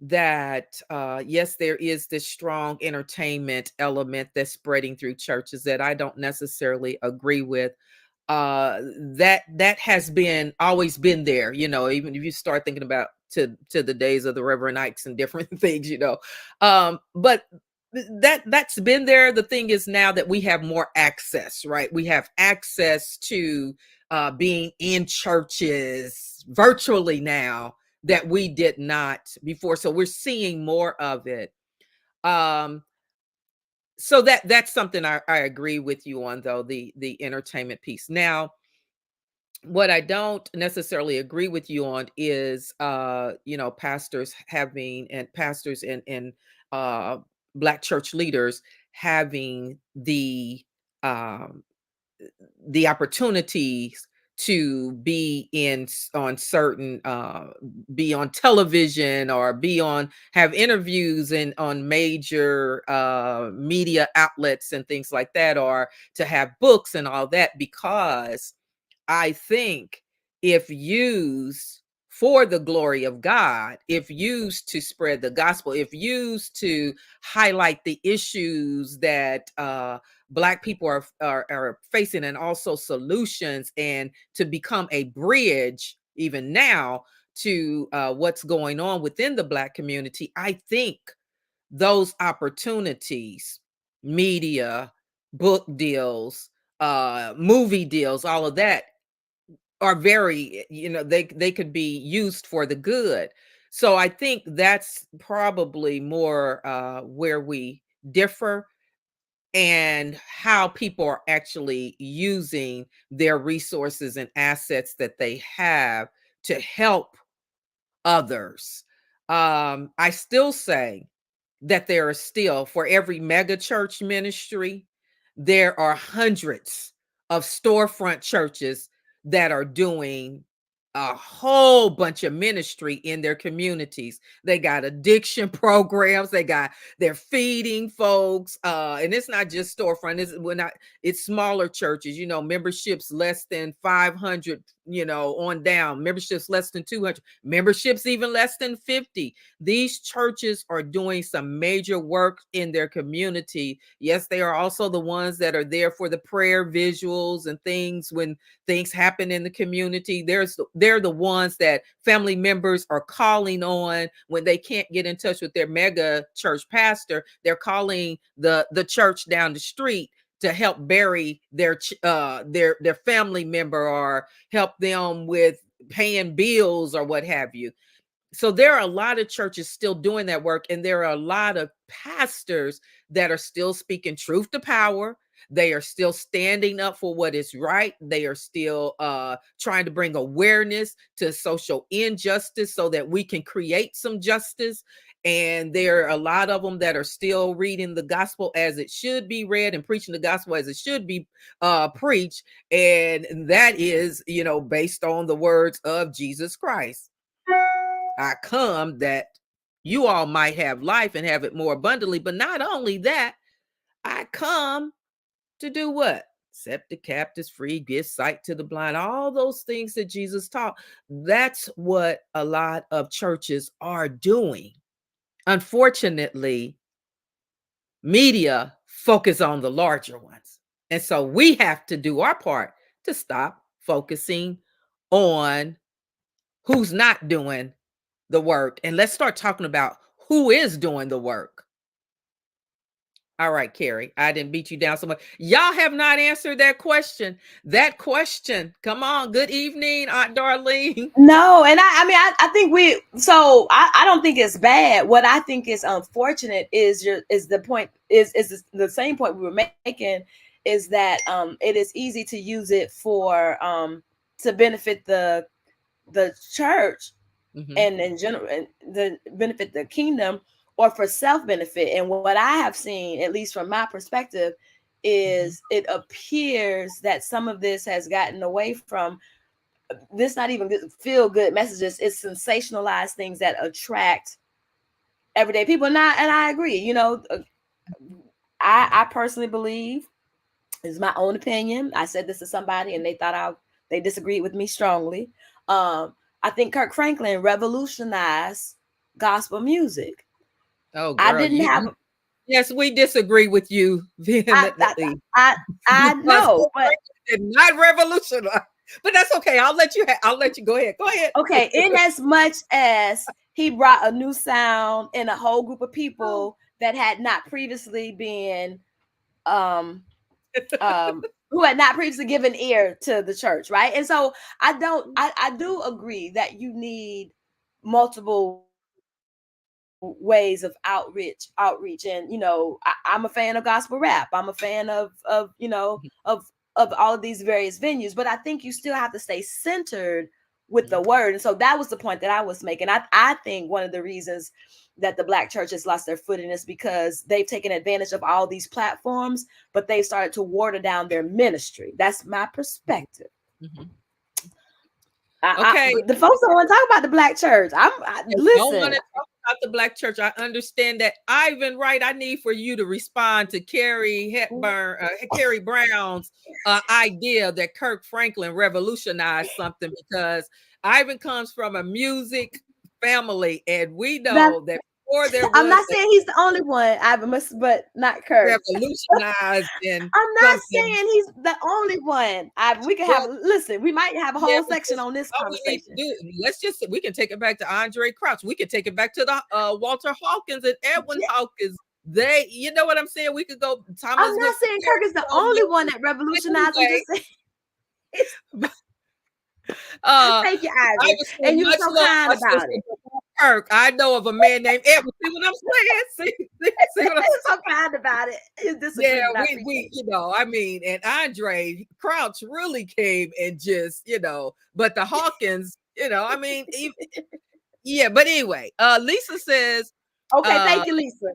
Speaker 1: that yes, there is this strong entertainment element that's spreading through churches that I don't necessarily agree with. That has been always been there, even if you start thinking about to the days of the Reverend Ikes and different things, but that's been there. The thing is now that we have more access, right? We have access to being in churches virtually now that we did not before. So we're seeing more of it. Um, so that's something I agree with you on, though, the entertainment piece. Now, what I don't necessarily agree with you on is pastors and uh black church leaders having um the opportunities to be on certain be on television or be on have interviews and on major media outlets and things like that, or to have books and all that, because I think if used for the glory of God, if used to spread the gospel, if used to highlight the issues that Black people are facing, and also solutions, and to become a bridge even now to what's going on within the Black community, I think those opportunities, media, book deals, movie deals, all of that are very, they could be used for the good. So I think that's probably more where we differ, and how people are actually using their resources and assets that they have to help others. I still say that there are still, for every mega church ministry, there are hundreds of storefront churches that are doing a whole bunch of ministry in their communities. They got addiction programs, they're feeding folks, and it's not just storefront, it's smaller churches, memberships less than 500, on down, memberships less than 200, memberships even less than 50. These churches are doing some major work in their community. Yes, they are also the ones that are there for the prayer visuals and things when things happen in the community. They're the ones that family members are calling on when they can't get in touch with their mega church pastor. They're calling the church down the street to help bury their family member, or help them with paying bills or what have you. So there are a lot of churches still doing that work, and there are a lot of pastors that are still speaking truth to power. They are still standing up for what is right. They are still trying to bring awareness to social injustice so that we can create some justice. And there are a lot of them that are still reading the gospel as it should be read, and preaching the gospel as it should be preached. And that is, based on the words of Jesus Christ. I come that you all might have life and have it more abundantly. But not only that, I come to do what? Set the captives free, give sight to the blind, all those things that Jesus taught. That's what a lot of churches are doing. Unfortunately, media focus on the larger ones. And so we have to do our part to stop focusing on who's not doing the work, and let's start talking about who is doing the work. All right, Carrie, I didn't beat you down so much. Y'all have not answered that question. That question. Come on. Good evening, Aunt Darlene.
Speaker 2: No, and I think I don't think it's bad. What I think is unfortunate is the point is the same point we were making, is that it is easy to use it for to benefit the church
Speaker 1: Hmm.
Speaker 2: and in general, and the benefit the kingdom, or for self benefit. And what I have seen, at least from my perspective,
Speaker 1: Hmm.
Speaker 2: is it appears that some of this has gotten away from this, not even good, feel good messages. It's sensationalized things that attract everyday people. And I agree. I personally believe, this is my own opinion. I said this to somebody and they disagreed with me strongly. I think Kirk Franklin revolutionized gospel music.
Speaker 1: Oh,
Speaker 2: I
Speaker 1: girl,
Speaker 2: didn't have
Speaker 1: yes, we disagree with you
Speaker 2: I I
Speaker 1: vehemently
Speaker 2: I, I
Speaker 1: because
Speaker 2: know,
Speaker 1: Kirk
Speaker 2: but
Speaker 1: Franklin did not revolutionize. But that's okay. I'll let you go ahead. Go ahead.
Speaker 2: okay, in as much as he brought a new sound in a whole group of people that had not previously been um who had not previously given ear to the church, right? And so I do agree that you need multiple ways of outreach. And I'm a fan of gospel rap. I'm a fan of all of these various venues, but I think you still have to stay centered with the word. And so that was the point that I was making. I think one of the reasons that the black church has lost their footing is because they've taken advantage of all these platforms, but they've started to water down their ministry. That's my perspective.
Speaker 1: Mhm.
Speaker 2: I
Speaker 1: Okay.
Speaker 2: the folks don't want to talk about the black church.
Speaker 1: They don't want
Speaker 2: Listen.
Speaker 1: to talk about the black church. I understand that. Ivan, right? I need for you to respond to Carrie Brown's idea that Kirk Franklin revolutionized something, because Ivan comes from a music family, and we
Speaker 2: That
Speaker 1: know that before there
Speaker 2: I'm
Speaker 1: was
Speaker 2: not saying he's the only one, but not Kirk.
Speaker 1: revolutionized in
Speaker 2: I'm not
Speaker 1: something.
Speaker 2: saying he's the only one. We can
Speaker 1: Well,
Speaker 2: have listen. We might have a
Speaker 1: yeah,
Speaker 2: whole
Speaker 1: but
Speaker 2: section
Speaker 1: this,
Speaker 2: on this
Speaker 1: all we need to
Speaker 2: conversation.
Speaker 1: do, we can take it back to Andre Crouch. We can take it back to the Walter Hawkins and Edwin
Speaker 2: Yeah,
Speaker 1: Hawkins. They, you know what I'm saying? We could go
Speaker 2: I'm
Speaker 1: Thomas
Speaker 2: not
Speaker 1: Good
Speaker 2: saying Kirk is the
Speaker 1: Harrison.
Speaker 2: only one that
Speaker 1: But
Speaker 2: revolutionized. I'm
Speaker 1: anyway,
Speaker 2: just saying. It's,
Speaker 1: uh,
Speaker 2: thank you,
Speaker 1: I
Speaker 2: Ivan,
Speaker 1: would say
Speaker 2: and you were
Speaker 1: much
Speaker 2: so
Speaker 1: love,
Speaker 2: kind
Speaker 1: my
Speaker 2: about
Speaker 1: sister
Speaker 2: it.
Speaker 1: Kirk. I know of a man named Edwin. See what I'm saying? See what I'm
Speaker 2: You're so
Speaker 1: saying?
Speaker 2: kind about it. His
Speaker 1: Yeah,
Speaker 2: disagreement, I
Speaker 1: we,
Speaker 2: appreciate
Speaker 1: you know, I mean, and Andre Crouch really came and just, but the Hawkins, I mean, yeah, but anyway, Lisa says,
Speaker 2: Okay,
Speaker 1: uh,
Speaker 2: thank you, Lisa.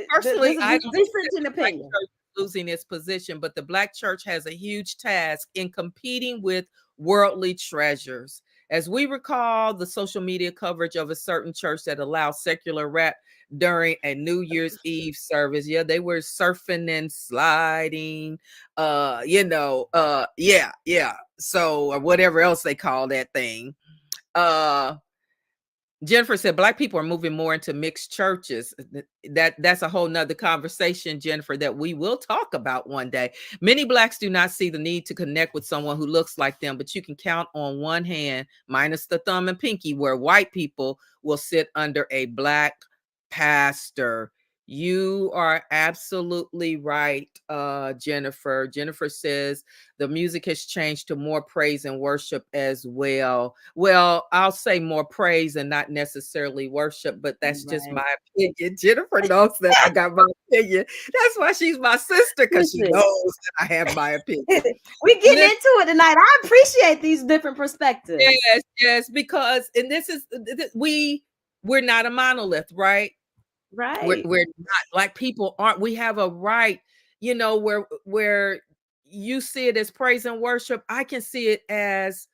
Speaker 1: personally,
Speaker 2: This is
Speaker 1: I don't think that
Speaker 2: dissenting
Speaker 1: the black
Speaker 2: opinion.
Speaker 1: church is losing its position, but the black church has a huge task in competing with worldly treasures. As we recall, the social media coverage of a certain church that allowed secular rap during a New Year's Eve service. Yeah, they were surfing and sliding, yeah, yeah. So, or whatever else they call that thing. Uh, Jennifer said black people are moving more into mixed churches. That's a whole nother conversation, Jennifer, that we will talk about one day. Many blacks do not see the need to connect with someone who looks like them, but you can count on one hand, minus the thumb and pinky, where white people will sit under a black pastor. You are absolutely right, Jennifer. Jennifer says the music has changed to more praise and worship as well. Well, I'll say more praise and not necessarily worship, but that's just
Speaker 2: Right.
Speaker 1: my opinion. Jennifer knows that I got my opinion. That's why she's my sister, because she
Speaker 2: Listen,
Speaker 1: knows that I have my opinion.
Speaker 2: we getting
Speaker 1: Listen,
Speaker 2: into it tonight. I appreciate these different perspectives.
Speaker 1: yes, yes, because and this is we're not a monolith, right? we're,
Speaker 2: Right.
Speaker 1: we're not, like, people aren't, we have a right, where you see it as praise and worship, I can see it as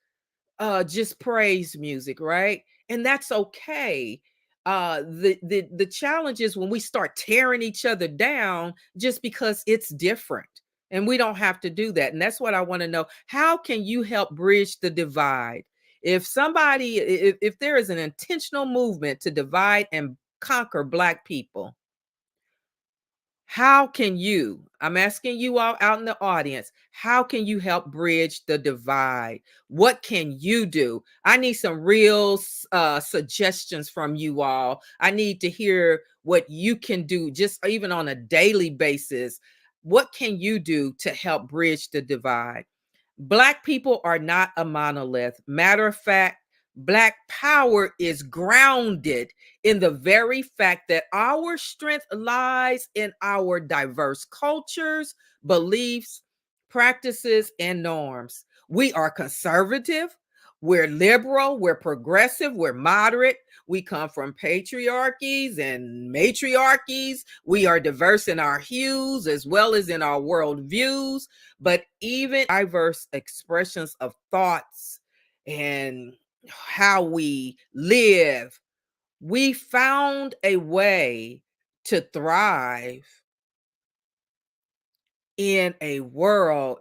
Speaker 1: just praise music, right? And that's okay. The challenge is when we start tearing each other down just because it's different, and we don't have to do that. And that's what I want to know. How can you help bridge the divide? If there is an intentional movement to divide and conquer black people, How can you, I'm asking you all out in the audience, how can you help bridge the divide? What can you do? I need some real suggestions from you all. I need to hear what you can do, just even on a daily basis. What can you do to help bridge the divide? Black people are not a monolith. Matter of fact, Black power is grounded in the very fact that our strength lies in our diverse cultures, beliefs, practices, and norms. We are conservative, we're liberal, we're progressive, we're moderate. We come from patriarchies and matriarchies. We are diverse in our hues as well as in our worldviews, but even diverse expressions of thoughts and how we live, we found a way to thrive in a world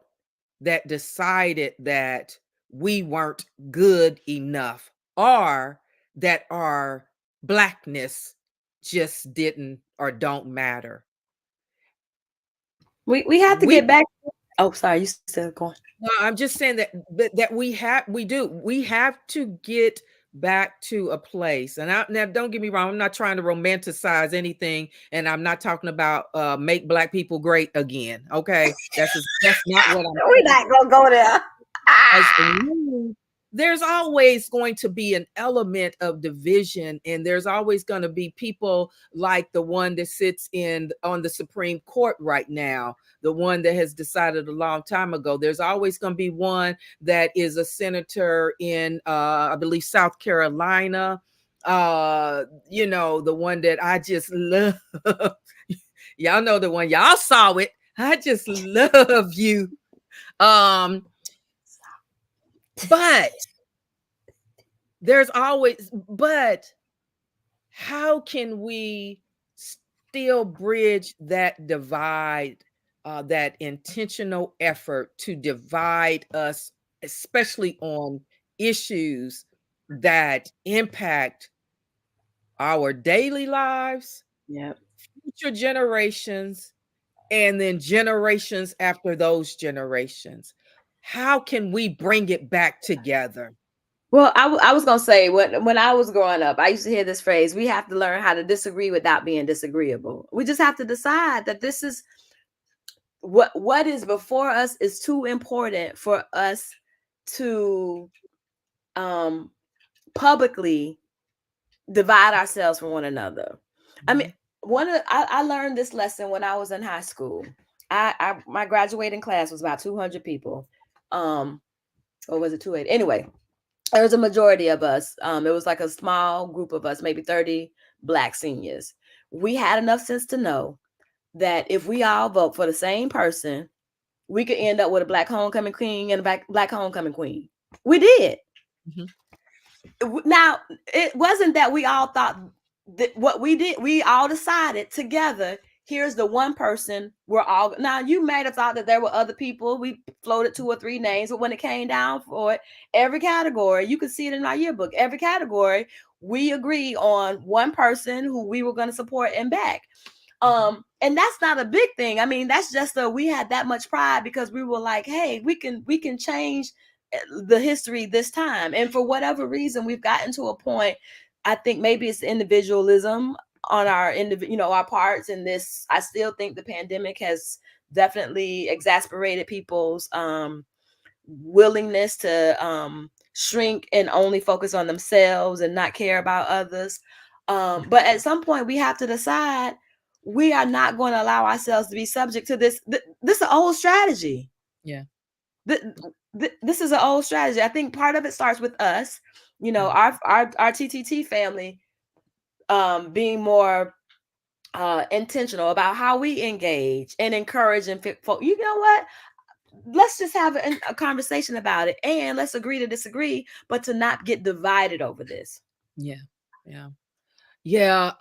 Speaker 1: that decided that we weren't good enough or that our blackness just didn't or don't matter.
Speaker 2: We have to
Speaker 1: We
Speaker 2: get back. Oh, sorry, you still going.
Speaker 1: No, I'm just saying that we have to get back to a place. And now don't get me wrong, I'm not trying to romanticize anything, and I'm not talking about make black people great again. Okay, that's not what I'm
Speaker 2: We're
Speaker 1: saying.
Speaker 2: not gonna go there.
Speaker 1: As
Speaker 2: Ah!
Speaker 1: we, there's always going to be an element of division, and there's always going to be people like the one that sits in on the Supreme Court right now, the one that has decided a long time ago. There's always going to be one that is a senator in I believe South Carolina, the one that I just love. Y'all know the one, y'all saw it. I just love you. um but there's always, but how can we still bridge that divide, that intentional effort to divide us, especially on issues that impact our daily lives,
Speaker 2: Yep.
Speaker 1: future generations, and then generations after those generations? How can we bring it back together?
Speaker 2: Well, I was gonna say when I was growing up, I used to hear this phrase: "We have to learn how to disagree without being disagreeable." We just have to decide that this is what is before us is too important for us to um publicly divide ourselves from one another. I mean,
Speaker 1: Mhm,
Speaker 2: I learned this lesson when I was in high school. I my graduating class was about 200 people. Or was it 280? Anyway, there was a majority of us. It was like a small group of us, maybe 30 Black seniors. We had enough sense to know that if we all vote for the same person, we could end up with a Black homecoming queen and a black homecoming queen. We did.
Speaker 1: mhm,
Speaker 2: Now, it wasn't that we all thought that what we did, we all decided together. Here's the one person we're all now. You may have thought that there were other people. We floated 2 or 3 names, but when it came down for it, every category, you could see it in our yearbook. Every category, we agree on one person who we were going to support and back.
Speaker 1: mhm.
Speaker 2: And that's not a big thing. I mean, that's just we had that much pride because we were like, hey, we can change the history this time. And for whatever reason, we've gotten to a point. I think maybe it's individualism on our our parts in this. I still think the pandemic has definitely exasperated people's willingness to shrink and only focus on themselves and not care about others. But at some point, we have to decide we are not going to allow ourselves to be subject to this. This is an old strategy.
Speaker 1: Yeah.
Speaker 2: Th- this is an old strategy. I think part of it starts with us.
Speaker 1: Mhm.
Speaker 2: Our TTT family being more intentional about how we engage and encourage and fit. You know what? Let's just have a conversation about it, and let's agree to disagree, but to not get divided over this.
Speaker 1: Yeah. Yeah. Yeah.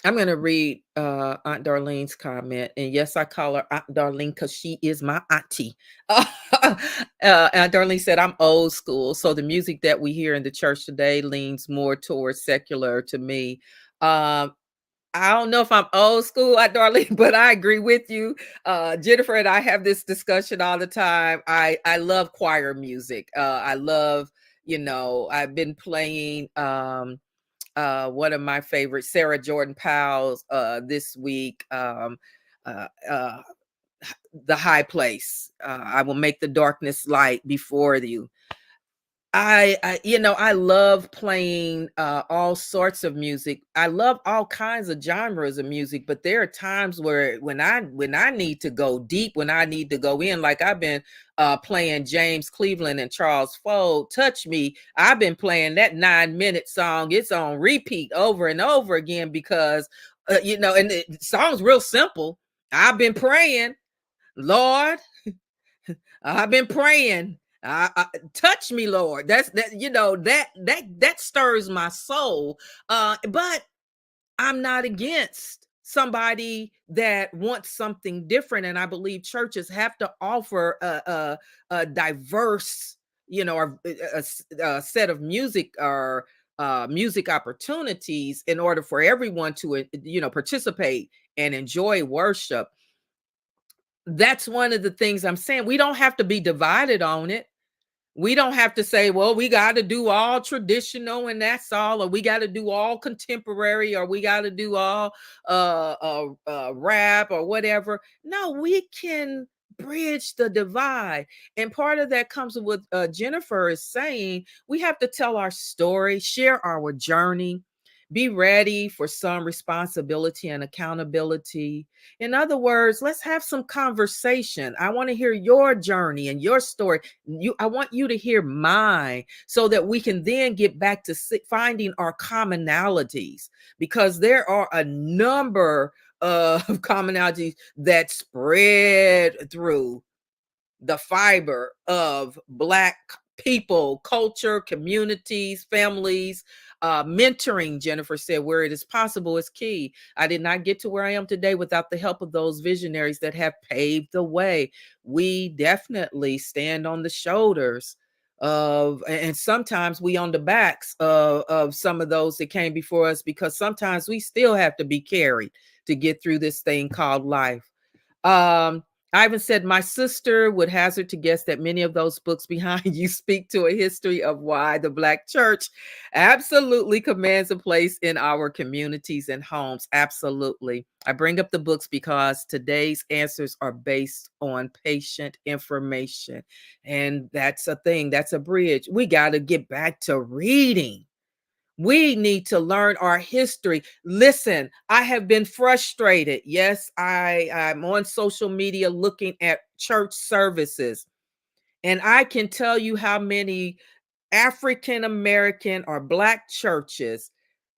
Speaker 1: I'm gonna read Aunt Darlene's comment. And yes, I call her Aunt Darlene because she is my auntie. Aunt Darlene said, I'm old school. So the music that we hear in the church today leans more towards secular to me. Um, I don't know if I'm old school, Darlene, but I agree with you. Jennifer and I have this discussion all the time. I love choir music. I love, I've been playing one of my favorites, Sarah Jordan Powell's this week. Uh, uh, the high place. I will make the darkness light before you. I love playing all sorts of music. I love all kinds of genres of music, but there are times where when I need to go deep, when I need to go in, like I've been playing James Cleveland and Charles Fode, Touch Me. I've been playing that 9-minute song. It's on repeat over and over again because and the song's real simple. I've been praying, Lord, I've been praying. Touch me, Lord. That's that. That stirs my soul. But I'm not against somebody that wants something different, and I believe churches have to offer a diverse, or a set of music or music opportunities in order for everyone to participate and enjoy worship. That's one of the things I'm saying. We don't have to be divided on it. We don't have to say, well, we got to do all traditional and that's all, or we got to do all contemporary, or we got to do all rap or whatever. No, we can bridge the divide. And part of that comes with Jennifer is saying we have to tell our story, share our journey, be ready for some responsibility and accountability. In other words, let's have some conversation. I want to hear your journey and your story. I want you to hear mine so that we can then get back to finding our commonalities, because there are a number of commonalities that spread through the fiber of Black people, culture, communities, families. Mentoring, Jennifer said, where it is possible is key. I did not get to where I am today without the help of those visionaries that have paved the way. We definitely stand on the shoulders of, and sometimes we on the backs of some of those that came before us, because sometimes we still have to be carried to get through this thing called life. Um, Ivan said, my sister would hazard to guess that many of those books behind you speak to a history of why the Black church absolutely commands a place in our communities and homes. Absolutely. I bring up the books because today's answers are based on patient information. And that's a thing, that's a bridge. We got to get back to reading. We need to learn our history. Listen, I have been frustrated. Yes, I'm on social media looking at church services, and I can tell you how many African American or Black churches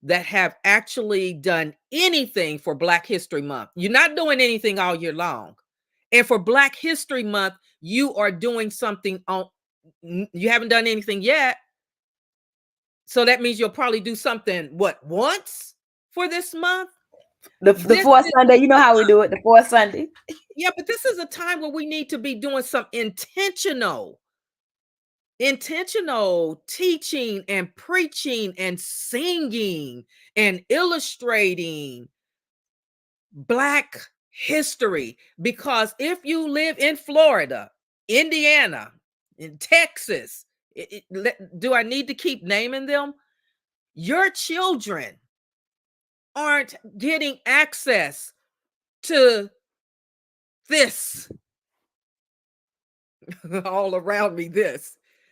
Speaker 1: that have actually done anything for Black History Month. You're not doing anything all year long. And for Black History Month, you are doing something on, you haven't done anything yet. So that means you'll probably do something, what, once for this month?
Speaker 2: The
Speaker 1: This
Speaker 2: fourth
Speaker 1: is,
Speaker 2: Sunday, you know how we do it. The fourth Sunday.
Speaker 1: yeah, but this is a time where we need to be doing some intentional teaching and preaching and singing and illustrating Black history. Because if you live in Florida, Indiana, in Texas, do I need to keep naming them? Your children aren't getting access to this all around me.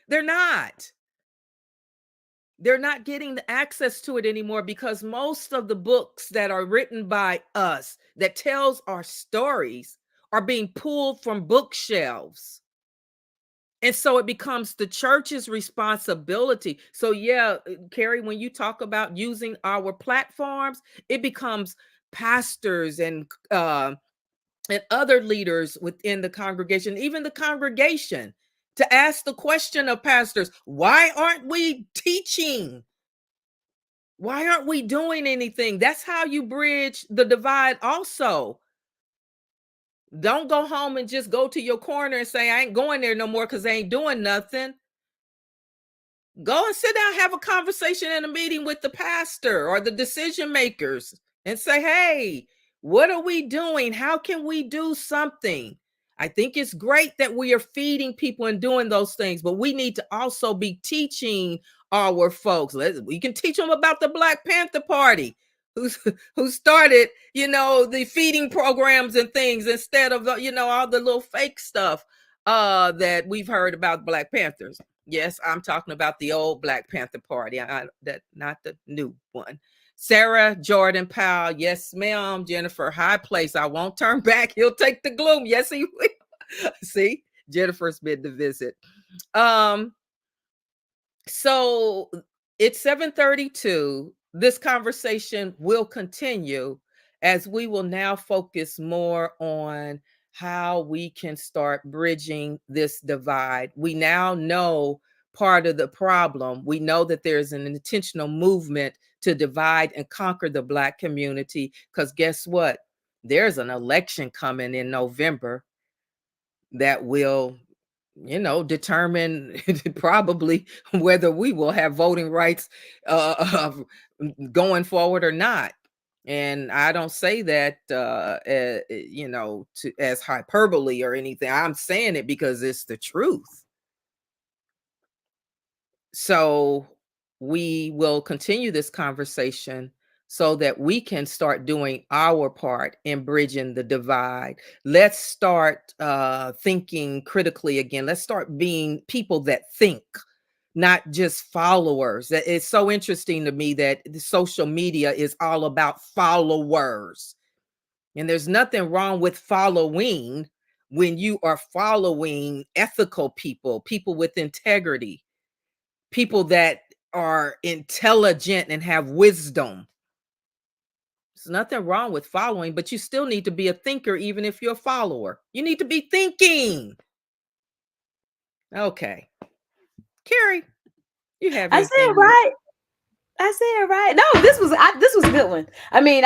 Speaker 1: They're not. They're not getting the access to it anymore, because most of the books that are written by us that tells our stories are being pulled from bookshelves. And so it becomes the church's responsibility. So yeah, Carrie, when you talk about using our platforms, it becomes pastors and other leaders within the congregation, even the congregation, to ask the question of pastors, why aren't we teaching? Why aren't we doing anything? That's how you bridge the divide also. Don't go home and just go to your corner and say, I ain't going there no more because they ain't doing nothing. Go and sit down, have a conversation in a meeting with the pastor or the decision makers. and say, hey, what are we doing? How can we do something? I think it's great that we are feeding people and doing those things, but we need to also be teaching our folks. We can teach them about the Black Panther Party, who's who started, the feeding programs and things instead of all the little fake stuff that we've heard about Black Panthers. Yes, I'm talking about the old Black Panther Party, that not the new one. Sarah Jordan Powell, yes, ma'am. Jennifer, high place. I won't turn back. He'll take the gloom. Yes, he will. See, Jennifer's been to visit. Um, so it's 7:32. This conversation will continue as we will now focus more on how we can start bridging this divide. We now know part of the problem. We know that there's an intentional movement to divide and conquer the Black community, because guess what? There's an election coming in November that will determine probably whether we will have voting rights going forward or not. And I don't say that as hyperbole or anything. I'm saying it because it's the truth. So we will continue this conversation so that we can start doing our part in bridging the divide. Let's start thinking critically again. Let's start being people that think, not just followers. It's so interesting to me that the social media is all about followers. And there's nothing wrong with following when you are following ethical people, people with integrity, people that are intelligent and have wisdom. There's nothing wrong with following, but you still need to be a thinker, even if you're a follower. You need to be thinking. Okay. Carrie, you have
Speaker 2: I said
Speaker 1: anything?
Speaker 2: right. I said right. No, this was a good one. I mean,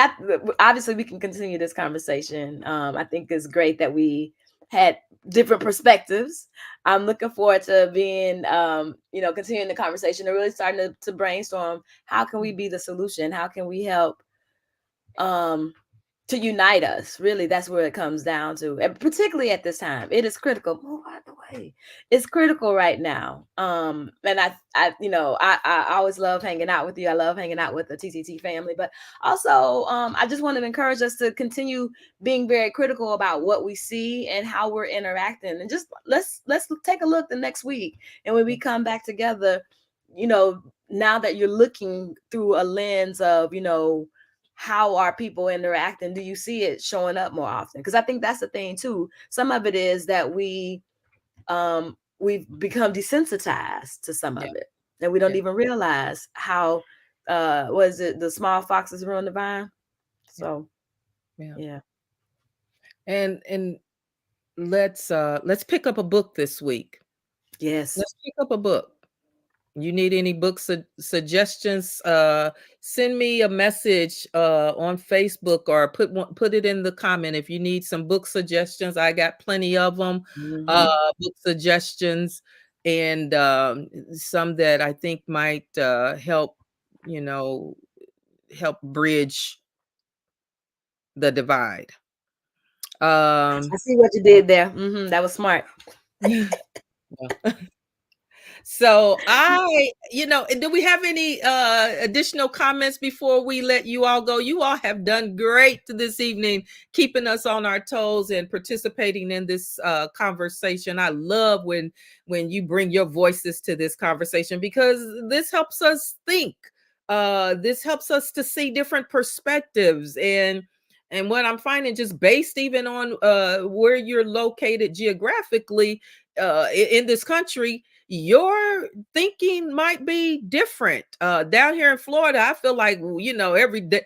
Speaker 2: obviously we can continue this conversation. I think it's great that we had different perspectives. I'm looking forward to being, continuing the conversation and really starting to brainstorm how can we be the solution? How can we help um, to unite us? Really, that's where it comes down to, and particularly at this time it is critical. Move out the way. It's critical right now. And I always love hanging out with you. I love hanging out with the TCT family, but also I just want to encourage us to continue being very critical about what we see and how we're interacting, and just let's take a look the next week, and when we come back together, now that you're looking through a lens of how are people interacting, do you see it showing up more often? Because I think that's the thing too. Some of it is that we've become desensitized to some
Speaker 1: Yeah,
Speaker 2: of it, and we don't
Speaker 1: yeah,
Speaker 2: even realize how was it the small foxes ruin the vine.
Speaker 1: yeah,
Speaker 2: So
Speaker 1: yeah.
Speaker 2: yeah.
Speaker 1: And let's pick up a book this week.
Speaker 2: Yes.
Speaker 1: Let's pick up a book. You need any book suggestions? Send me a message on Facebook, or put it in the comment if you need some book suggestions. I got plenty of them.
Speaker 2: Hmm.
Speaker 1: Book suggestions, and some that I think might help, you know, help bridge the divide.
Speaker 2: I
Speaker 1: Um,
Speaker 2: see what you did there. That was smart.
Speaker 1: So do we have any additional comments before we let you all go? You all have done great this evening, keeping us on our toes and participating in this conversation. I love when you bring your voices to this conversation, because this helps us think. This helps us to see different perspectives, and what I'm finding, just based even on where you're located geographically in this country, your thinking might be different. Down here in Florida, I feel like, every day,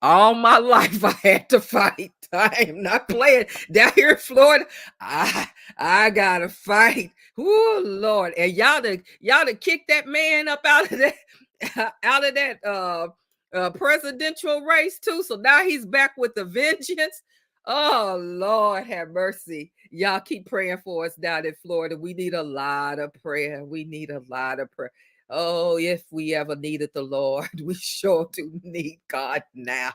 Speaker 1: all my life, I had to fight. I am not playing. Down here in Florida, I gotta fight. Oh Lord. And y'all to kick that man up out of that out of that presidential race too. So now he's back with the vengeance. Oh Lord, have mercy. Y'all keep praying for us down in Florida. We need a lot of prayer. We need a lot of prayer. Oh, if we ever needed the Lord, we sure do need God now.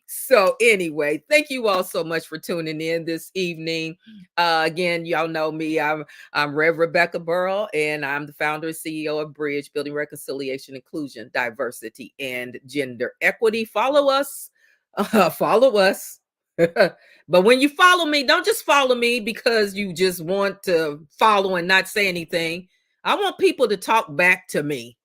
Speaker 1: So, anyway, thank you all so much for tuning in this evening. Again, y'all know me. I'm Rev Rebecca Burrow, and I'm the founder and CEO of Bridge, Building Reconciliation, Inclusion, Diversity, and Gender Equity. Follow us. Follow us. But when you follow me, don't just follow me because you just want to follow and not say anything. I want people to talk back to me.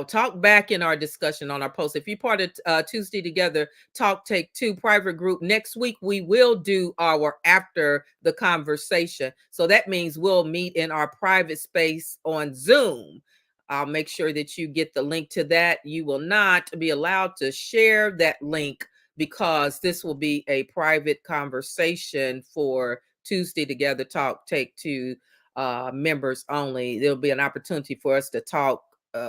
Speaker 1: Talk back in our discussion on our post. If you're part of Tuesday Together Talk Take Two private group, next week we will do our after the conversation. So that means we'll meet in our private space on Zoom. I'll make sure that you get the link to that. You will not be allowed to share that link because this will be a private conversation for Tuesday Together Talk Take Two members only. There'll be an opportunity for us to talk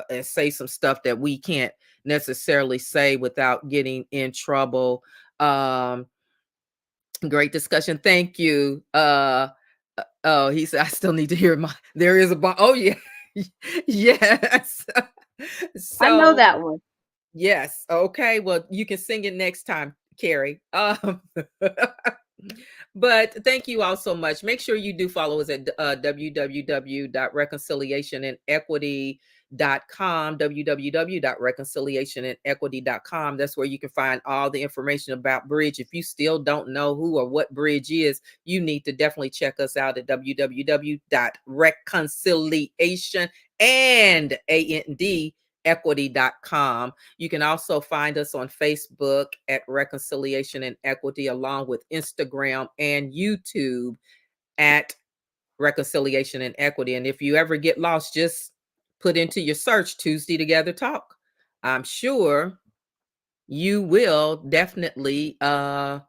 Speaker 1: and say some stuff that we can't necessarily say without getting in trouble. Great discussion. Thank you. Oh, he said, I still need to hear there is a, oh, yeah. Yes.
Speaker 2: I know
Speaker 1: So,
Speaker 2: that one.
Speaker 1: yes. Okay. Well, you can sing it next time, Carrie. But thank you all so much. Make sure you do follow us at www.reconciliationandequity.com, www.reconciliationandequity.com. That's where you can find all the information about Bridge. If you still don't know who or what Bridge is, you need to definitely check us out at www.reconciliationandequity.com. You can also find us on Facebook at Reconciliation and Equity, along with Instagram and YouTube at Reconciliation and Equity. And if you ever get lost, just put into your search Tuesday Together Talk. I'm sure you will definitely, find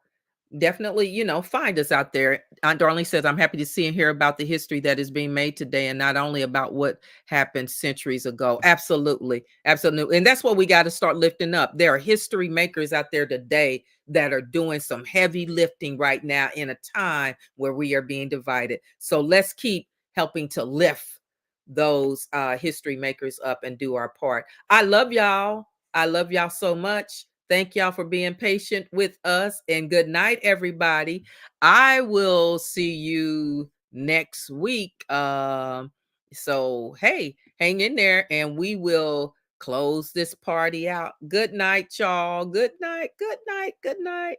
Speaker 1: us out there. Aunt Darlene says, I'm happy to see and hear about the history that is being made today and not only about what happened centuries ago. Absolutely. Absolutely. And that's what we got to start lifting up. There are history makers out there today that are doing some heavy lifting right now in a time where we are being divided. So let's keep helping to lift those history makers up and do our part. I love y'all. I love y'all so much. Thank y'all for being patient with us, and good night, everybody. I will see you next week. So hey, hang in there and we will close this party out. Good night, y'all. Good night. Good night. Good night.